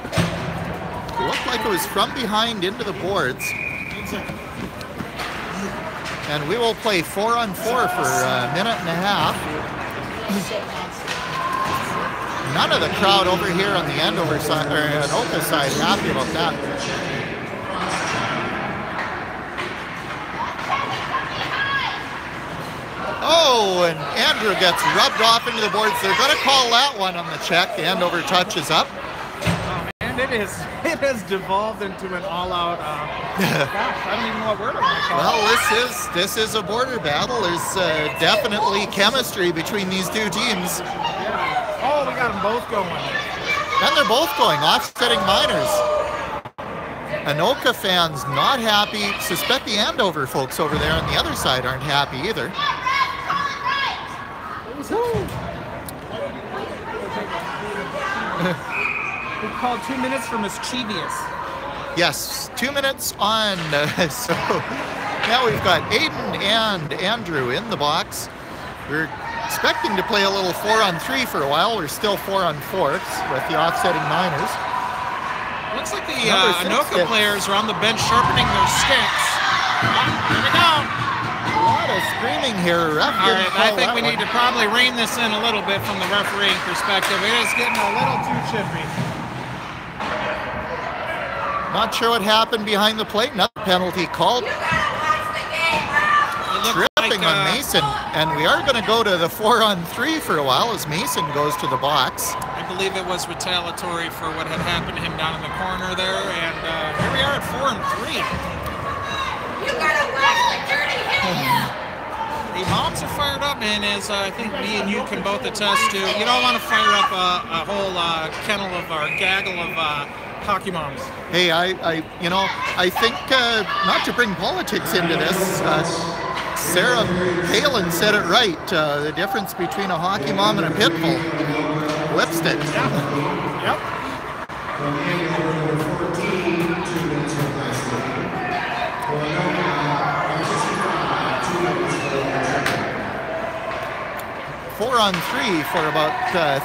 It looked like it was from behind into the boards. And we will play 4-on-4 for a minute and a half. None of the crowd over here on the Andover side, or Anoka side, happy about that. Oh, and Andrew gets rubbed off into the boards. They're going to call that one on the check. Andover touches up. And it has devolved into an all-out. Gosh, I don't even know what word I'm going to call it. Well, this is a border battle. There's definitely chemistry between these two teams. Yeah. Oh, we got them both going. And they're both going, offsetting minors. Anoka fans not happy. Suspect the Andover folks over there on the other side aren't happy either. We called 2 minutes for mischievous. Yes, 2 minutes on. So now we've got Aiden and Andrew in the box. We're expecting to play a little 4-on-3 for a while. We're still 4-on-4s with the offsetting minors. Looks like the Anoka players are on the bench sharpening their sticks. Here we go. A lot of screaming here. Ref. All right, I think we need to probably rein this in a little bit from the refereeing perspective. It is getting a little too chippy. Not sure what happened behind the plate. Another penalty called. Tripping on Mason, and we are going to go to the 4-on-3 for a while as Mason goes to the box. I believe it was retaliatory for what had happened to him down in the corner there, and here we are at 4-on-3. You gotta watch the dirty hands. The moms are fired up, and as I think me and you can both attest to, you don't want to fire up a whole kennel of or gaggle of hockey moms. Hey, I think not to bring politics into this. Sarah Palin said it right. The difference between a hockey mom and a pit bull. Lipstick. Yep. From Andover, number 14, 2 minutes for last game. For Anoka, 2 minutes for 4-on-3 for about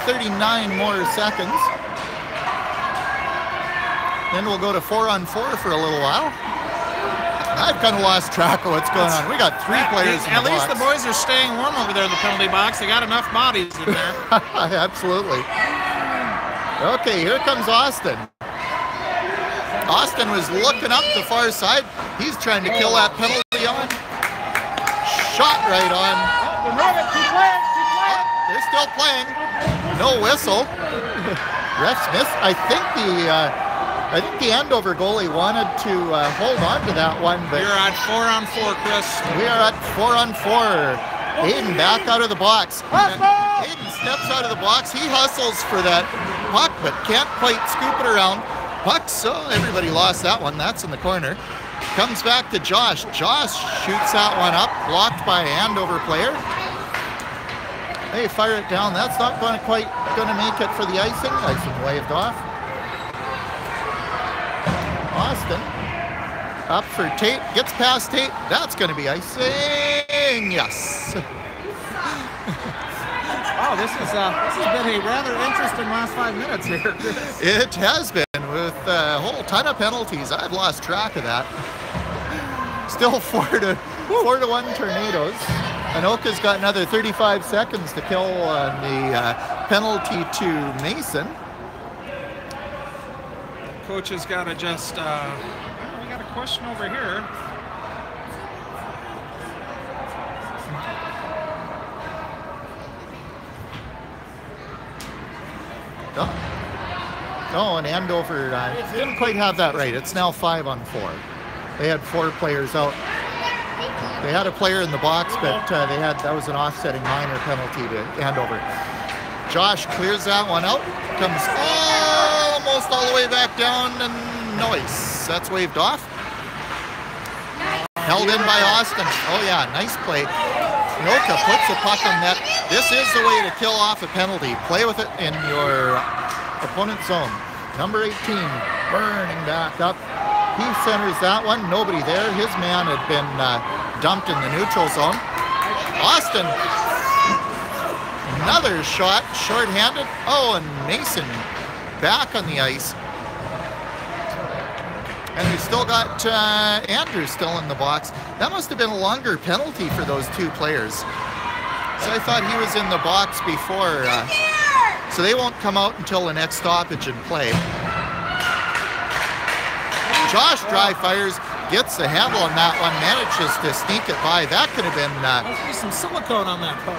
39 more seconds. Then we'll go to 4-on-4 for a little while. I've kind of lost track of what's going on. We got 3 players in the box. At least the boys are staying warm over there in the penalty box. They got enough bodies in there. Absolutely. Okay, here comes Austin. Austin was looking up the far side. He's trying to kill that penalty on. Shot right on. They're still playing. No whistle. Refs missed. I think the Andover goalie wanted to hold on to that one, but you're at 4-on-4, Chris. We are at 4-on-4. Aiden back out of the box. Aiden steps out of the box. He hustles for that puck, but can't quite scoop it around. Puck, so everybody lost that one. That's in the corner. Comes back to Josh. Josh shoots that one up, blocked by an Andover player. They fire it down. That's not quite going to make it for the icing. Icing waved off. Austin up for Tate, gets past Tate. That's going to be icing. Yes. Oh, this has been a rather interesting last 5 minutes here. It has been, with a whole ton of penalties. I've lost track of that. Still 4-1 Tornadoes. Anoka's got another 35 seconds to kill on the penalty to Mason. Coach has got to just, we got a question over here. No, and Andover didn't quite have that right. It's now 5-on-4. They had 4 players out. They had a player in the box, but that was an offsetting minor penalty to Andover. Josh clears that one out, comes almost all the way back down, and noise. That's waved off. Held in by Austin. Oh yeah, nice play. Anoka puts the puck on net. This is the way to kill off a penalty. Play with it in your opponent's zone. Number 18, burning back up. He centers that one. Nobody there. His man had been dumped in the neutral zone. Austin, another shot, shorthanded. Oh, and Mason back on the ice. And we still got Andrew still in the box. That must have been a longer penalty for those 2 players. So I thought he was in the box before. So they won't come out until the next stoppage and play. Josh dry fires, gets the handle on that one, manages to sneak it by. That could have been... must be some silicone on that puck.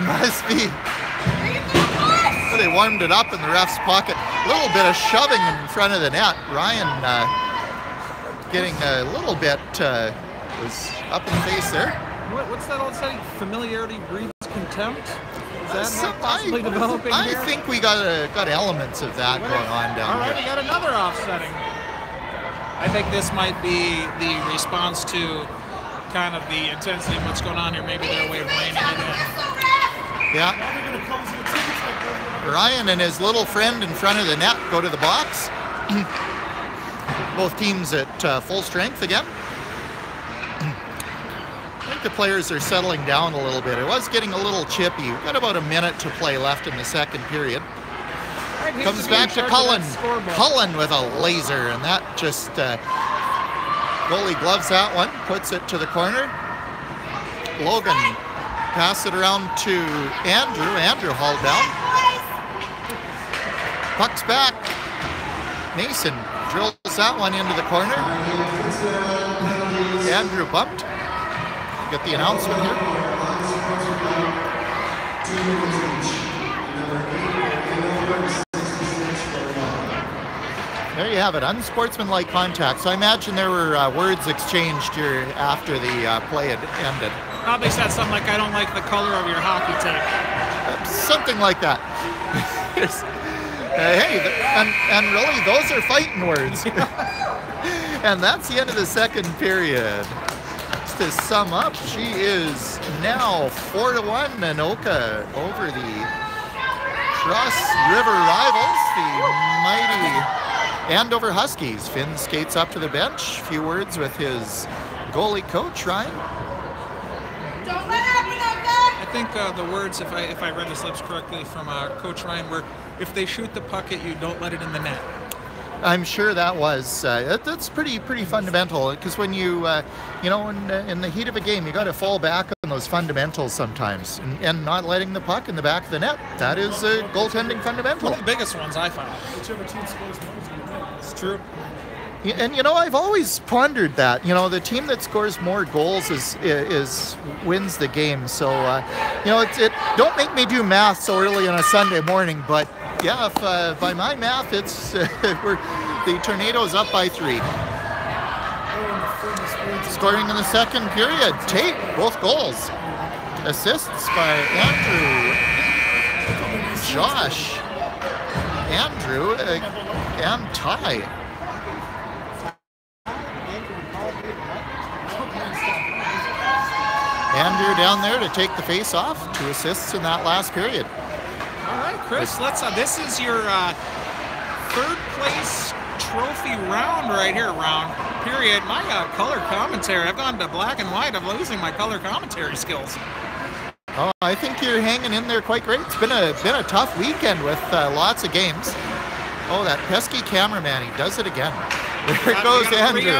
Must be. Well, they warmed it up in the ref's pocket. A little bit of shoving in front of the net. Ryan getting a little bit was up in the face there. What's that old saying? Familiarity breeds contempt? Is that possibly developing here? I think we got elements of that going on down here. All right, we got another offsetting. I think this might be the response to kind of the intensity of what's going on here. Maybe their way of reining it in. Yeah. Ryan and his little friend in front of the net go to the box. Both teams at full strength again. I think the players are settling down a little bit. It was getting a little chippy. We've got about a minute to play left in the second period. Comes back to Cullen. Cullen with a laser, and that just goalie gloves that one, puts it to the corner. Logan pass it around to Andrew. Andrew hauled down. Puck's back. Mason drills that one into the corner. Andrew bumped. Get the announcement here. There you have it, unsportsmanlike contact. So I imagine there were words exchanged here after the play had ended. Probably said something like, I don't like the color of your hockey tape. Something like that. Hey, and really, those are fighting words. And that's the end of the second period. Just to sum up, she is now 4-1 Anoka over the Cross River rivals, the mighty Andover Huskies. Finn skates up to the bench. A few words with his goalie coach, Ryan. Don't let happen, Anoka! I think the words, if I read the slips correctly from Coach Ryan, were, if they shoot the puck at you, don't let it in the net. I'm sure that was that's pretty fundamental, because when you you know, in the heat of a game, you got to fall back on those fundamentals sometimes, and not letting the puck in the back of the net. That is a goaltending fundamental. One of the biggest ones I found. It's true. And you know, I've always pondered that. You know, the team that scores more goals is wins the game. So you know, it don't make me do math so early on a Sunday morning, but yeah, if by my math, it's the Tornadoes up by 3. Scoring in the second period, Tate, both goals. Assists by Andrew, Josh, Andrew, and Ty. Andrew down there to take the face off. 2 assists in that last period. All right, Chris, let's. This is your third place trophy round right here. Round period. My color commentary. I've gone to black and white. I'm losing my color commentary skills. Oh, I think you're hanging in there quite great. It's been a tough weekend with lots of games. Oh, that pesky cameraman. He does it again. There goes Andrew.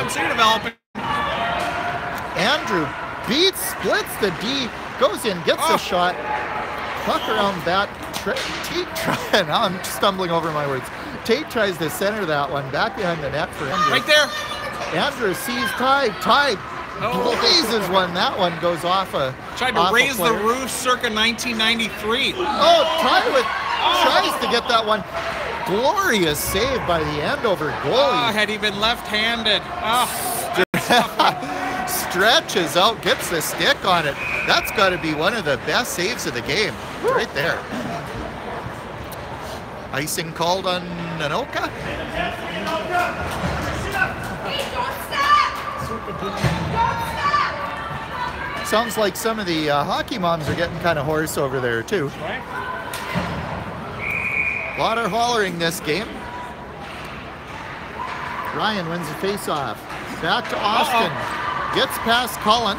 Andrew beats, splits the D, goes in, gets the shot. Puck around that. Tate now I'm stumbling over my words. Tate tries to center that one back behind the net for Andrew. Right there. Andrew sees Ty. Ty blazes one. That one goes off a. Tried to raise the roof circa 1993. Oh, Ty tries to get that one. Glorious save by the Andover goalie. Oh, had he been left-handed. Stretches out, gets the stick on it. That's got to be one of the best saves of the game. Right there. Icing called on Anoka. Sounds like some of the hockey moms are getting kind of hoarse over there too. A lot of hollering this game. Ryan wins the face-off. Back to Austin. Gets past Cullen.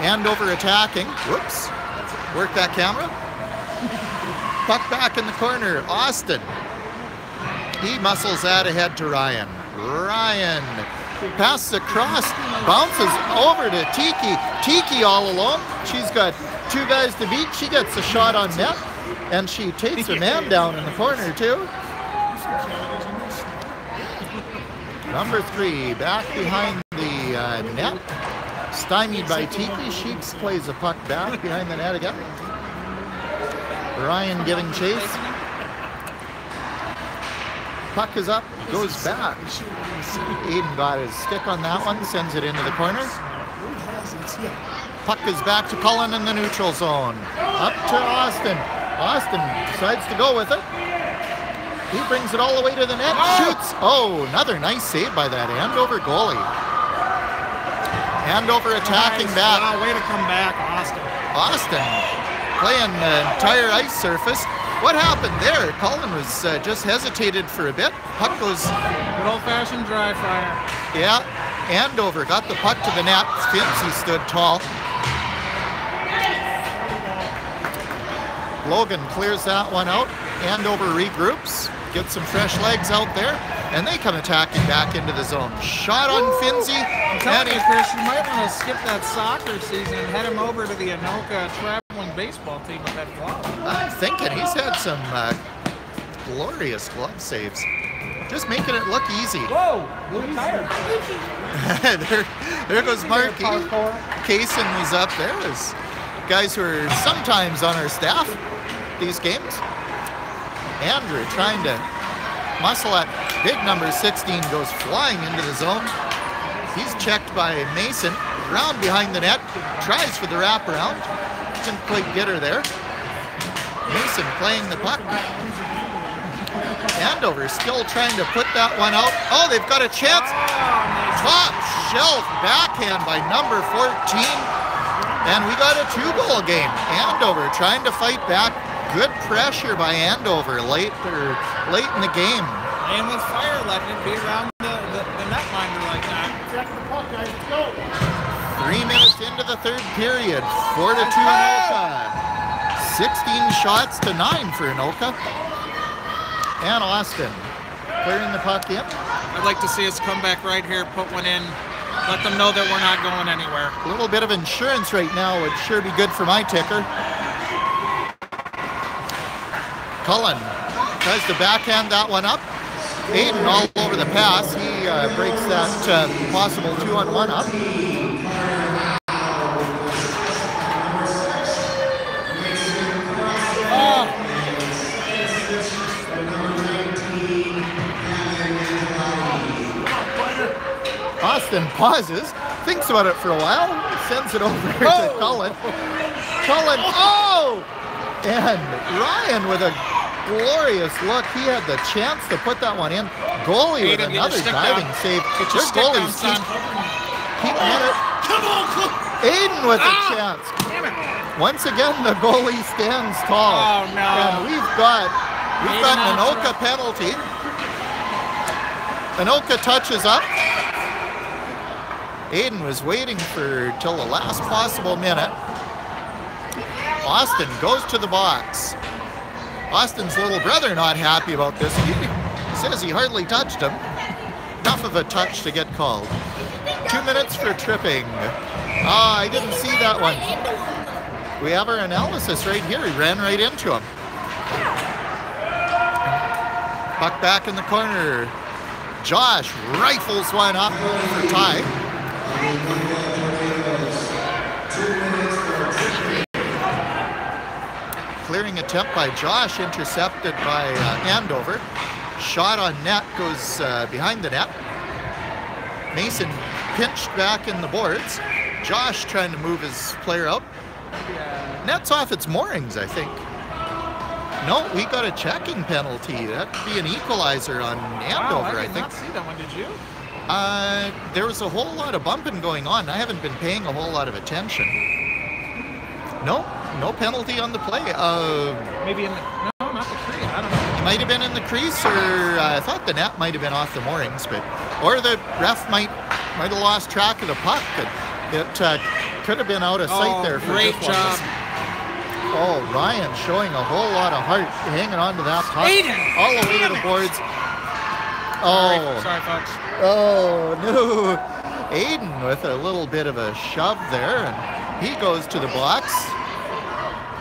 Andover attacking. Whoops. Work that camera. Puck back in the corner. Austin. He muscles that ahead to Ryan. Ryan passes across. Bounces over to Tiki. Tiki all alone. She's got 2 guys to beat. She gets a shot on net. And she takes her man down in the corner too. Number 3 back behind the net. Stymied by Tiki. Sheeks plays the puck back behind the net again. Ryan giving chase. Puck is up, goes back. Aiden got his stick on that one, sends it into the corner. Puck is back to Cullen in the neutral zone. Up to Austin. Austin decides to go with it. He brings it all the way to the net, shoots. Oh, another nice save by that Andover goalie. Andover attacking back. Wow, way to come back, Austin. Austin playing the entire ice surface. What happened there? Colin was just hesitated for a bit. Puck goes... Good old-fashioned dry fire. Yeah, Andover got the puck to the net. Finzi stood tall. Logan clears that one out. Andover regroups, gets some fresh legs out there, and they come attacking back into the zone. Shot on Finzi. I'm telling you, Chris, you might want to skip that soccer season and head him over to the Anoka traveling baseball team with that glove. I'm thinking he's had some glorious glove saves. Just making it look easy. Whoa, blue tire. there goes Marky. Kaysen was up there. As guys who are sometimes on our staff these games. Andrew trying to muscle at big number 16, goes flying into the zone. He's checked by Mason, round behind the net, tries for the wraparound. Didn't quite get her there. Mason playing the puck. Andover still trying to put that one out. Oh, they've got a chance. Top shelf backhand by number 14. And we got a 2-goal game. Andover trying to fight back. Good pressure by Andover late in the game. And with fire, letting it be around the netminder like that. Check the puck, guys. Go. 3 minutes into the third period. 4-2 Anoka. 16 shots to 9 for Anoka. And Austin clearing the puck in. I'd like to see us come back right here, put one in, let them know that we're not going anywhere. A little bit of insurance right now would sure be good for my ticker. Cullen tries to backhand that one up. Aiden all over the pass. He breaks that possible 2-on-1 up. Austin pauses, thinks about it for a while, sends it over to Cullen. Cullen, oh! And Ryan with a glorious look. He had the chance to put that one in. Goalie with another diving save. Their goalies keep in it. Come on, Aiden with a chance. Once again, the goalie stands tall. Oh, no. And we've got an Anoka penalty. Anoka touches up. Aiden was waiting till the last possible minute. Austin goes to the box. Austin's little brother not happy about this. He says he hardly touched him. Enough of a touch to get called. 2 minutes for tripping. I didn't see that one. We have our analysis right here. He ran right into him. Puck back in the corner. Josh rifles one up for tie. Clearing attempt by Josh, intercepted by Andover. Shot on net, goes behind the net. Mason pinched back in the boards. Josh trying to move his player out. Net's off its moorings, I think. No, we got a checking penalty. That'd be an equalizer on Andover, I think. did not see that one, did you? There was a whole lot of bumping going on. I haven't been paying a whole lot of attention. No penalty on the play. Maybe in the, no, not the crease. I don't know. It might have been in the crease, or I thought the net might have been off the moorings, or the ref might have lost track of the puck. It could have been out of sight there. For great job. Oh, Ryan showing a whole lot of heart, hanging on to that puck. Aiden! All the way to the boards. Oh. Sorry, folks. Oh, no. Aiden with a little bit of a shove there, and he goes to the box.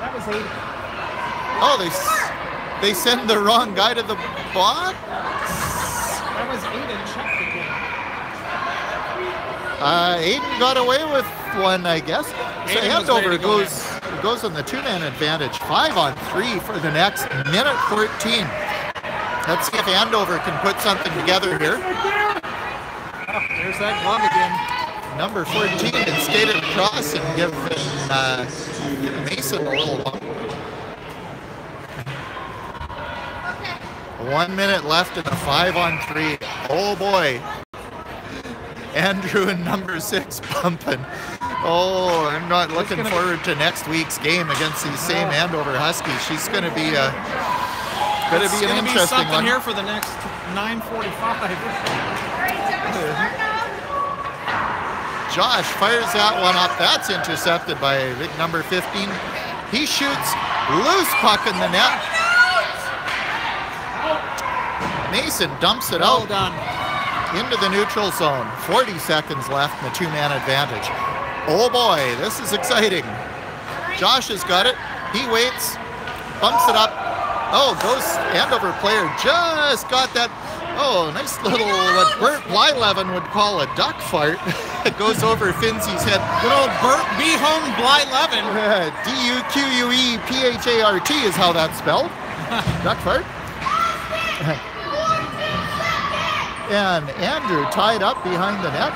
That was Aiden. Oh, they send the wrong guy to the box? That was Aiden. Check the game. Aiden got away with one, I guess. So Andover goes on the 2-man advantage. 5-on-3 for the next minute 14. Let's see if Andover can put something together here. Oh, there's that glove again. Number 14 and skated across and give Mason a little bump. 1 minute left in the 5-on-3. Oh boy. Andrew in number 6 bumping. Oh, I'm not looking forward to next week's game against these same Andover Huskies. She's going to be an interesting something one. Here for the next 9:45. Josh fires that one up. That's intercepted by big number 15. He shoots loose puck in the net. Mason dumps it out into the neutral zone. 40 seconds left in the 2-man advantage. Oh boy, this is exciting. Josh has got it. He waits, bumps it up. Oh, goes Andover player just got that. Oh, nice little what Bert Blylevin would call a duck fart. It goes over Finzie's head. Good old Bert Behome Blylevin. D-U-Q-U-E-P-H-A-R-T is how that's spelled. Duck fart. And Andrew tied up behind the net.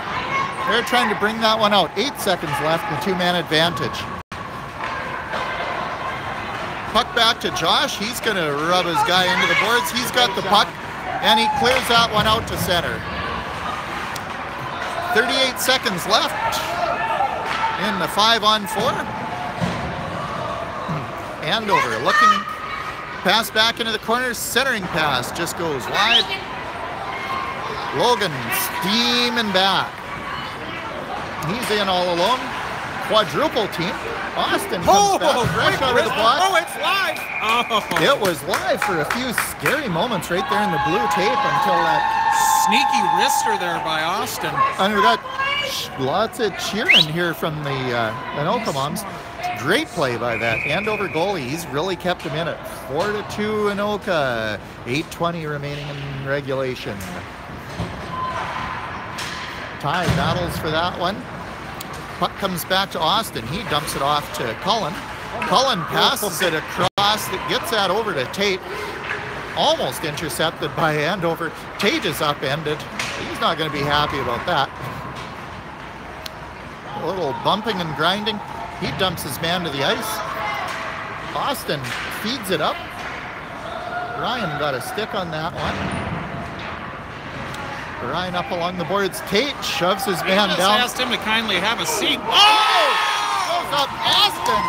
They're trying to bring that one out. 8 seconds left in the 2-man advantage. Puck back to Josh. He's going to rub his guy into the boards. He's got the puck, and he clears that one out to center. 38 seconds left in the 5-on-4. Andover looking. Pass back into the corner. Centering pass just goes wide. Logan steaming back. He's in all alone. Quadruple team. Austin comes back fresh out of the block. Oh, it's live. Oh. It was live for a few scary moments right there in the blue tape until that sneaky wrister there by Austin. And we got lots of cheering here from the Anoka moms. Great play by that Andover goalie. He's really kept him in it. 4-2 Anoka. 8:20 remaining in regulation. Ty battles for that one. Puck comes back to Austin. He dumps it off to Cullen. Cullen passes it across. It gets that over to Tate. Almost intercepted by Andover. Tate is upended. He's not going to be happy about that. A little bumping and grinding. He dumps his man to the ice. Austin feeds it up. Ryan got a stick on that one. Ryan up along the boards. Tate shoves his man down. Asked him to kindly have a seat. Oh! Goes up Austin.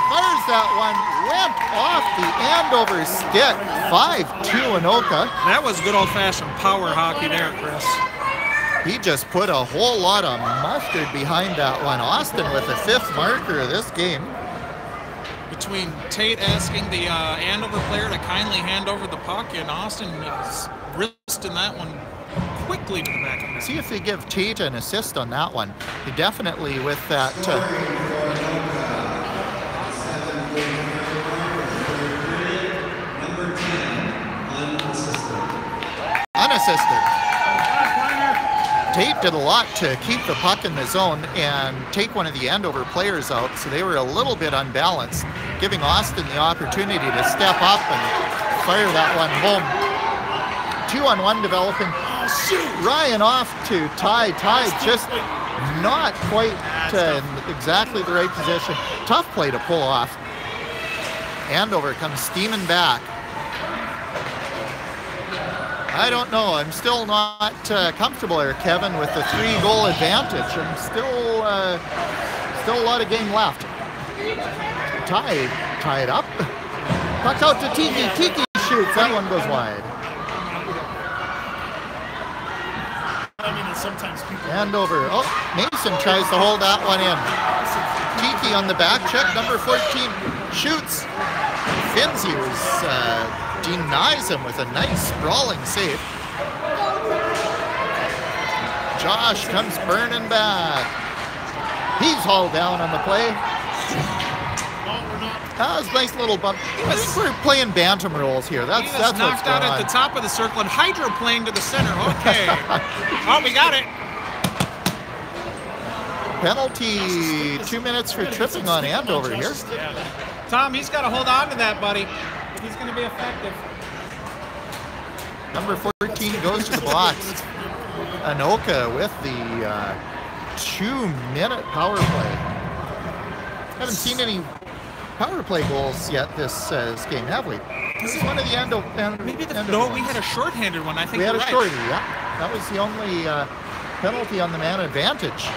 Fires that one. Went off the Andover stick. 5-2 Anoka. That was good old-fashioned power hockey there, Chris. He just put a whole lot of mustard behind that one. Austin with the 5th marker of this game. Between Tate asking the Andover player to kindly hand over the puck and Austin wristing that one quickly to the back of the net. See if they give Tate an assist on that one. He definitely with that. Unassisted. Tate did a lot to keep the puck in the zone and take one of the Andover players out, so they were a little bit unbalanced, giving Austin the opportunity to step up and fire that one home. 2-on-1 developing. Ryan off to Ty. Ty just not quite in exactly the right position. Tough play to pull off. Andover comes steaming back. I don't know. I'm still not comfortable here, Kevin, with the 3-goal advantage. I'm still a lot of game left. Ty tied up. Puck out to Tiki. Tiki shoots. That one goes wide. I mean, sometimes people. Andover. Oh, Mason tries to hold that one in. Tiki on the back check. Number 14 shoots. Finzi denies him with a nice sprawling save. Josh comes burning back. He's hauled down on the play. That was a nice little bump. I think we're playing bantam rules here. That's what's knocked going out on. at the top of the circle and hydroplaned to the center. Okay. Oh, we got it. Penalty, 2 minutes for tripping on Andover here. Tom, he's got to hold on to that, buddy. If he's going to be effective. Number 14 goes to the box. Anoka with the 2-minute power play. Haven't seen any power play goals yet this game, have we? This is one of the Maybe the Andover no, ones. we had a shorthanded one. I think We had you're a right. shorty, yeah. That was the only penalty on the man advantage.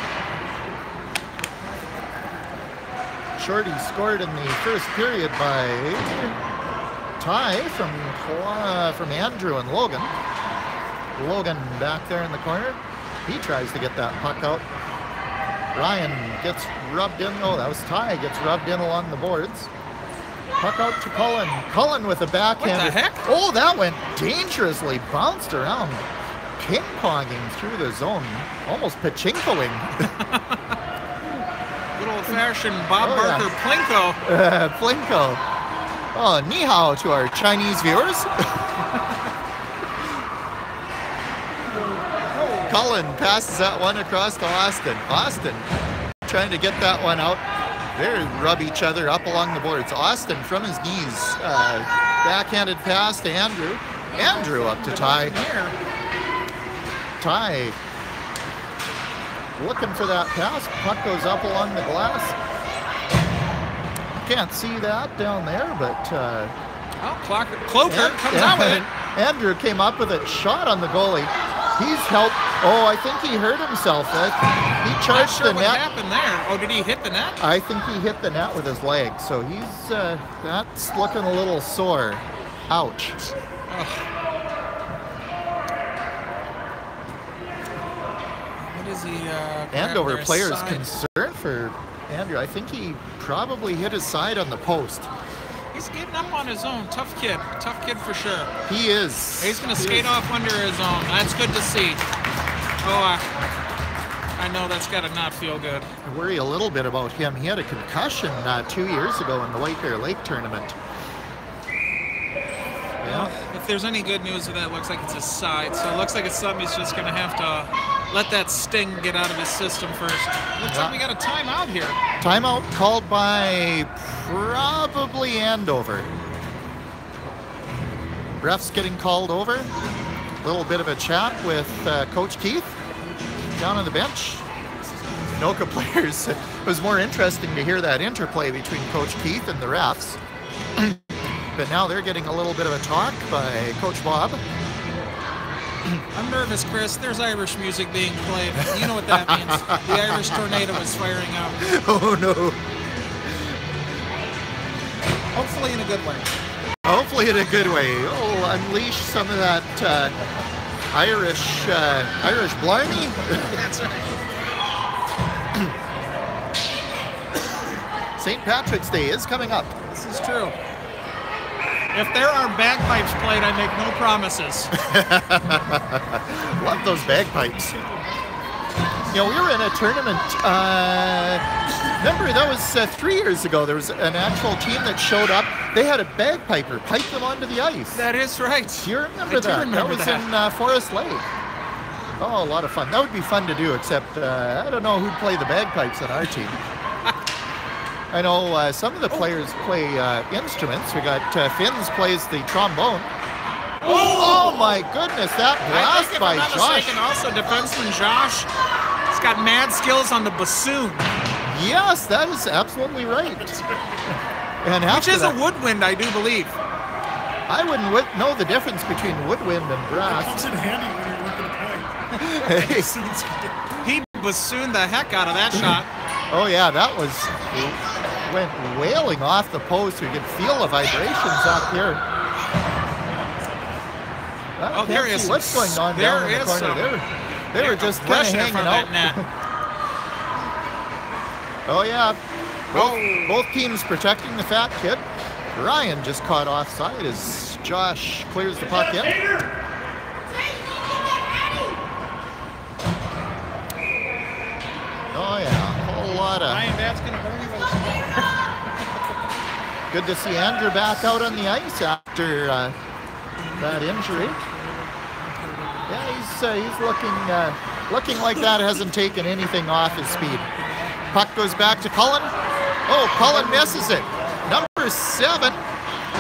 Shorty scored in the first period by tie from Andrew and Logan. Logan back there in the corner. He tries to get that puck out. Ryan gets rubbed in. Oh, that was Ty. Gets rubbed in along the boards. Puck out to Cullen. Cullen with a backhand. What the heck? Oh, that went dangerously. Bounced around. Ping-ponging through the zone. Almost pachinkoing. Good old-fashioned Bob Oh, Barker yeah. Plinko. Plinko. Oh, ni hao to our Chinese viewers. Cullen passes that one across to Austin. Austin trying to get that one out. They rub each other up along the boards. Austin from his knees. Backhanded pass to Andrew. Andrew up to Ty. Ty looking for that pass. Puck goes up along the glass. Can't see that down there, but Cloker comes out with it. Andrew came up with it. Shot on the goalie. He's helped. Oh, I think he hurt himself. He charged Not sure the what net. happened there. Oh, did he hit the net? I think he hit the net with his leg, so he's that's looking a little sore. Ouch. What is he? Andover their players side? concerned for Andrew. I think he probably hit his side on the post. He's getting up on his own. Tough kid for sure. He is. He's going to skate off under his own. That's good to see. Oh, I know that's got to not feel good. I worry a little bit about him. He had a concussion 2 years ago in the White Bear Lake tournament. Well, if there's any good news of that, it looks like it's his side. So it looks like it's something he's just going to have to let that sting get out of his system first. Looks like we got a timeout here. Timeout called by probably Andover. Refs getting called over. A little bit of a chat with Coach Keith down on the bench. Anoka players. It was more interesting to hear that interplay between Coach Keith and the refs. But now they're getting a little bit of a talk by Coach Bob. I'm nervous, Chris. There's Irish music being played. You know what that means. The Irish tornado is firing out. Oh no. Hopefully in a good way. Hopefully in a good way. Oh, unleash some of that Irish blarney. That's right. St. Patrick's Day is coming up. This is true. If there are bagpipes played, I make no promises. Love those bagpipes. You know, we were in a tournament, remember that was 3 years ago. There was an actual team that showed up. They had a bagpiper pipe them onto the ice. That is right. Do you remember that? That was in Forest Lake. Oh, a lot of fun. That would be fun to do, except I don't know who'd play the bagpipes on our team. I know some of the players play instruments. We got Finns plays the trombone. Oh my goodness, that blast by Josh. I think if I'm not mistaken, also defenseman Josh has got mad skills on the bassoon. Yes, that is absolutely right. And which is a woodwind, I do believe. I wouldn't know the difference between woodwind and brass. It comes in handy when you're looking to play. He bassooned the heck out of that shot. Oh yeah, that went wailing off the post. You could feel the vibrations up here. Oh, there is what's going on down in the corner. They were just kind of hanging out. Oh yeah, both teams protecting the fat kid. Ryan just caught offside as Josh clears the puck in. Oh yeah, a whole lot of. Ryan, that's gonna burn you with a Good to see Andrew back out on the ice after that injury. Yeah, he's looking like that hasn't taken anything off his speed. Puck goes back to Cullen. Oh, Cullen misses it. Number 7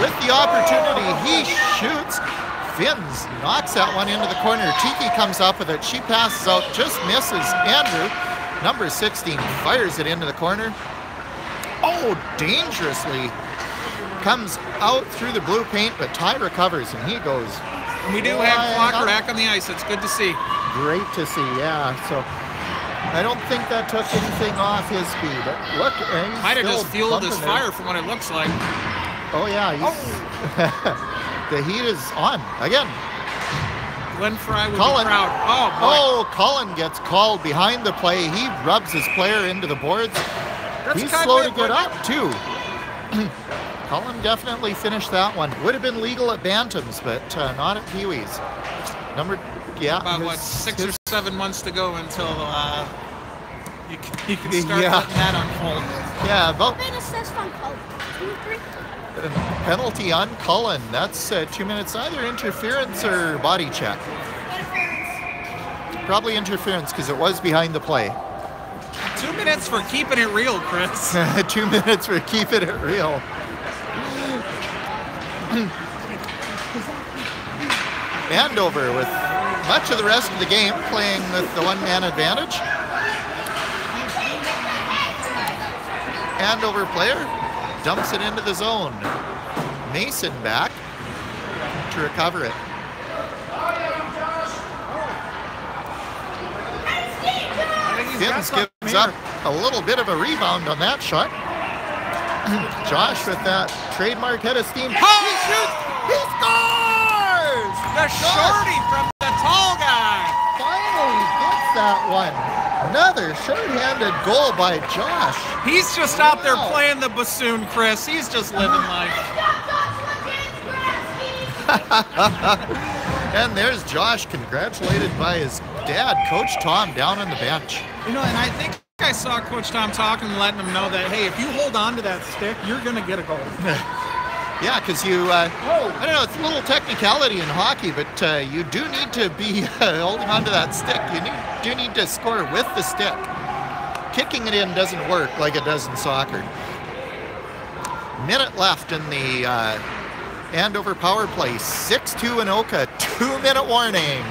with the opportunity. He shoots. Finns knocks that one into the corner. Tiki comes up with it. She passes out, just misses Andrew. Number 16 fires it into the corner. Oh, dangerously comes out through the blue paint, but Ty recovers and he goes. And we do have Clocker back on the ice. It's good to see. Great to see, yeah. So I don't think that took anything off his speed. But look, he's might have still just fueled his bumping fire there. from what it looks like. Oh yeah, the heat is on again. Glenn Fry with Cullen. the crowd. Oh boy. Oh, Cullen gets called behind the play. He rubs his player into the boards. That's He's kind slow of to get up too. Cullen definitely finished that one. Would have been legal at Bantams, but not at Peewee's. About what, 6 or 7 months to go until you can start Yeah. letting that unfold. Yeah, about Made assist on Cullen. 2-3. penalty on Cullen. That's 2 minutes, either interference or body check. Probably interference because it was behind the play. 2 minutes for keeping it real, Chris. 2 minutes for keeping it real. Andover with much of the rest of the game playing with the one-man advantage. Andover player dumps it into the zone. Mason back to recover it. Finns gives up a little bit of a rebound on that shot. Josh with that trademark head of steam. Oh, he shoots! He scores! The shorty from the tall guy. Finally gets that one. Another short-handed goal by Josh. He's just out there Wow. playing the bassoon, Chris. He's just living life. And there's Josh, congratulated by his dad, Coach Tom, down on the bench. You know, and I think I saw Coach Tom talking and letting him know that, hey, if you hold on to that stick, you're going to get a goal. Yeah, because you, I don't know, it's a little technicality in hockey, but you do need to be holding on to that stick. You do need to score with the stick. Kicking it in doesn't work like it does in soccer. Minute left in the Andover power play. 6-2 Anoka, 2-minute warning.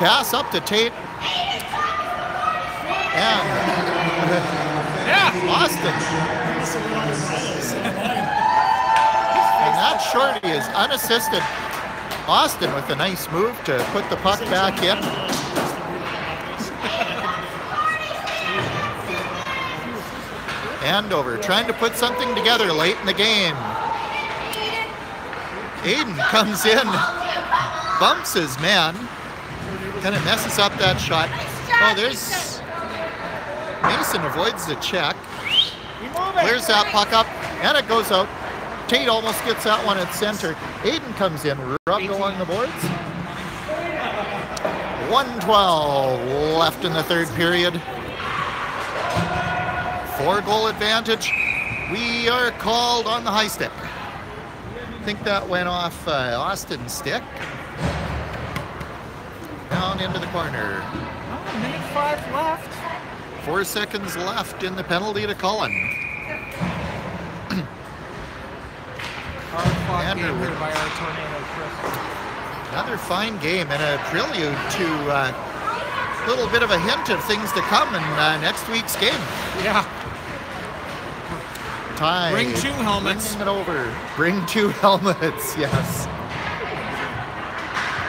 Pass up to Tate. And Austin. And that shorty is unassisted. Austin with a nice move to put the puck back in. Andover trying to put something together late in the game. Aiden comes in, bumps his man, kind of messes up that shot. Oh, there's Mason avoids the check, clears that puck up, and it goes out. Tate almost gets that one at center. Aiden comes in, rubbed along the boards. 1:12 left in the third period. 4-goal advantage. We are called on the high stick. I think that went off Austin's stick. Down into the corner. Oh, minute 5 left. 4 seconds left in the penalty to Cullen. Hard fought Andrew. game here by our tornado, Chris. Another fine game and a prelude to a little bit of a hint of things to come in next week's game. Yeah. Ty Bring 2 helmets. bringing it over. Bring 2 helmets, yes.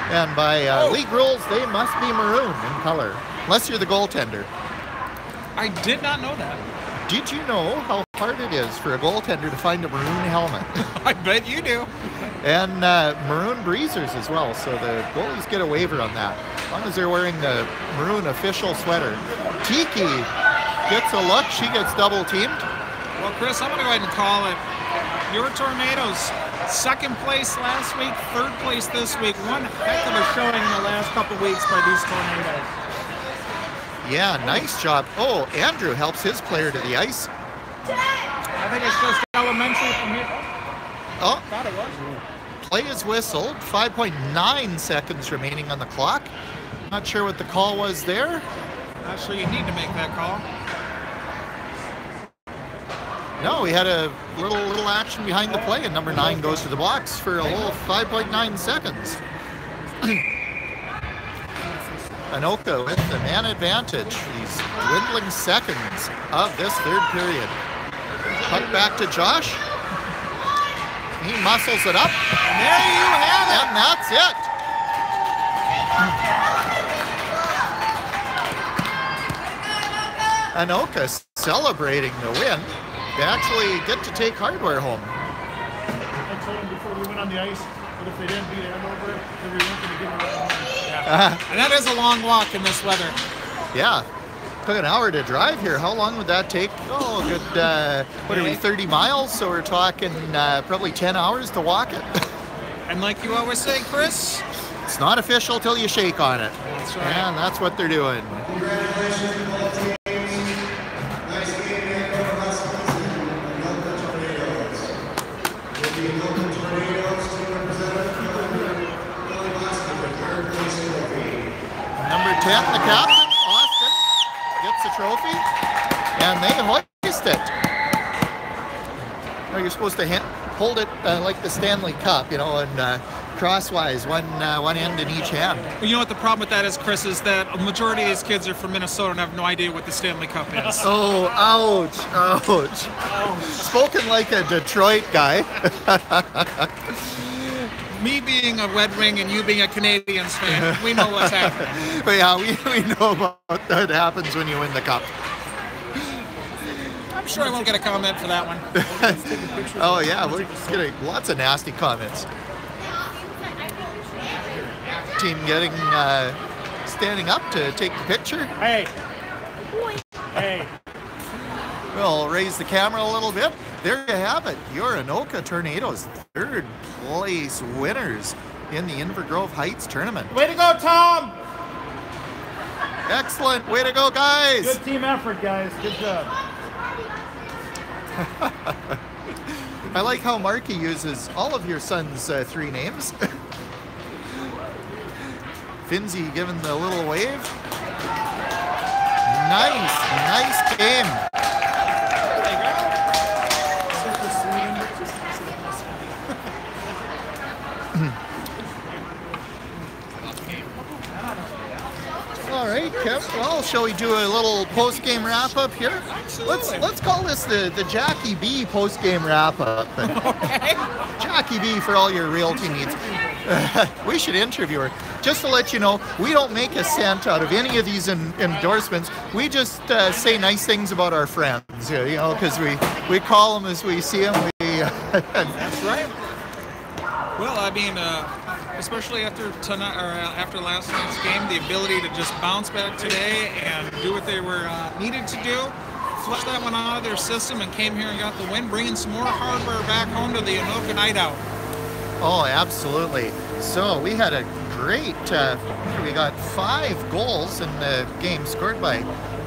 And by league rules, they must be maroon in color, unless you're the goaltender. I did not know that. Did you know how hard it is for a goaltender to find a maroon helmet? I bet you do. And maroon breezers as well, so the goalies get a waiver on that, as long as they're wearing the maroon official sweater. Tiki gets a look, she gets double teamed. Well, Chris, I'm going to go ahead and call it. Your Tornadoes, 2nd place last week, 3rd place this week. One heck of a showing in the last couple weeks by these Tornadoes. Yeah, nice job. Oh, Andrew helps his player to the ice. I think it's just elementary from here. Oh, Thought it was. play is whistled. 5.9 seconds remaining on the clock. Not sure what the call was there. Not sure you need to make that call. No, we had a little action behind the play, and number 9 goes to the box for a whole 5.9 seconds. Anoka with the man advantage. These dwindling seconds of this third period. Puck back to Josh. He muscles it up. And there you have it. And that's it. Anoka celebrating the win. They actually get to take hardware home. I told them before we went on the ice that if they didn't beat Andover, then we weren't going to give them a ride home. Yeah. And that is a long walk in this weather. Yeah. Took an hour to drive here. How long would that take? Oh, good, what are we, 30 miles? So we're talking probably 10 hours to walk it. And like you always say, Chris, it's not official till you shake on it. That's right. And that's what they're doing. Congratulations to both teams. Nice game, Andover Huskies and Anoka Tornadoes. With the Anoka Tornadoes, team representative, Philly Huskies, the third place trophy. Number 10, the captain, Austin, gets the trophy, and they hoist it. You're supposed to hold it like the Stanley Cup, you know, and crosswise, one end in each hand. Well, you know what the problem with that is, Chris, is that a majority of these kids are from Minnesota and have no idea what the Stanley Cup is. Oh, ouch, ouch. Spoken like a Detroit guy. Me being a Red Wing and you being a Canadiens fan, we know what's happening. But yeah, we know about what happens when you win the cup. I'm sure I won't get a comment for that one. Oh yeah, we're getting lots of nasty comments. Team getting standing up to take the picture. Hey. Hey. We'll raise the camera a little bit. There you have it. Your Anoka Tornadoes, third place winners in the Inver Grove Heights tournament. Way to go, Tom! Excellent. Way to go, guys. Good team effort, guys. Good job. I like how Marky uses all of your son's three names. Finzi giving the little wave. Nice game. All right, Kev. Well, shall we do a little post-game wrap-up here? Let's call this the Jackie B post-game wrap-up. Okay. Jackie B for all your realty needs. We should interview her. Just to let you know, we don't make a cent out of any of these endorsements. We just say nice things about our friends, you know, because we call them as we see them. That's right. Well, I mean, especially after tonight or after last night's game, the ability to just bounce back today and do what they were needed to do, flush that one out of their system, and came here and got the win, bringing some more hardware back home to the Anoka Night Out. Oh, absolutely. So we had a great, we got 5 goals in the game scored by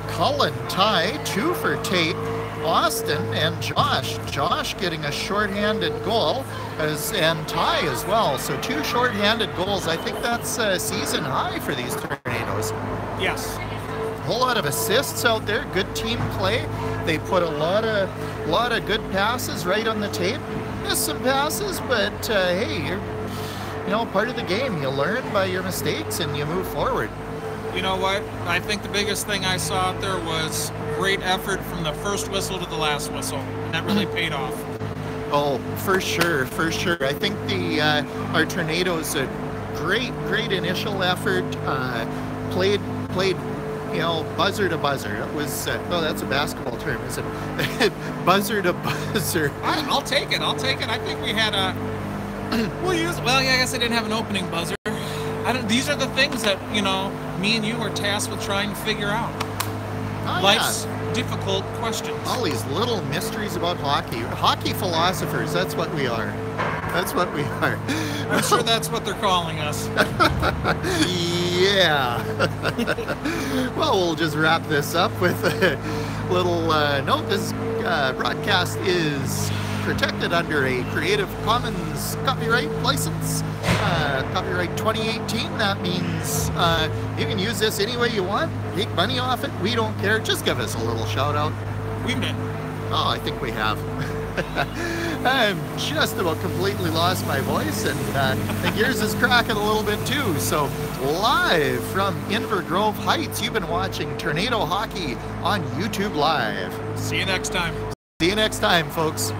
Cullen, Ty, 2 for Tate, Austin, and Josh. Josh getting a shorthanded goal, and Ty as well. So 2 shorthanded goals. I think that's a season high for these Tornadoes. Yes. A whole lot of assists out there. Good team play. They put a lot of good passes right on the tape. Missed some passes, but hey, you're part of the game. You learn by your mistakes and you move forward. You know what? I think the biggest thing I saw out there was great effort from the first whistle to the last whistle, and that really paid off. Oh, for sure. I think our Tornadoes a great initial effort. Played, buzzer to buzzer. It was that's a basketball term, isn't it? Buzzer to buzzer. I'll take it. I think we had a. I guess I didn't have an opening buzzer. These are the things that me and you are tasked with trying to figure out. Life's difficult questions. All these little mysteries about hockey. Hockey philosophers, that's what we are. I'm sure that's what they're calling us. Yeah. Well, we'll just wrap this up with a little note. This broadcast is protected under a Creative Commons copyright license. Copyright 2018. That means you can use this any way you want. Make money off it. We don't care. Just give us a little shout out. We've been. Oh, I think we have. I'm just about completely lost my voice, and I think yours is cracking a little bit too. So, live from Inver Grove Heights, you've been watching Tornado Hockey on YouTube Live. See you next time. See you next time, folks.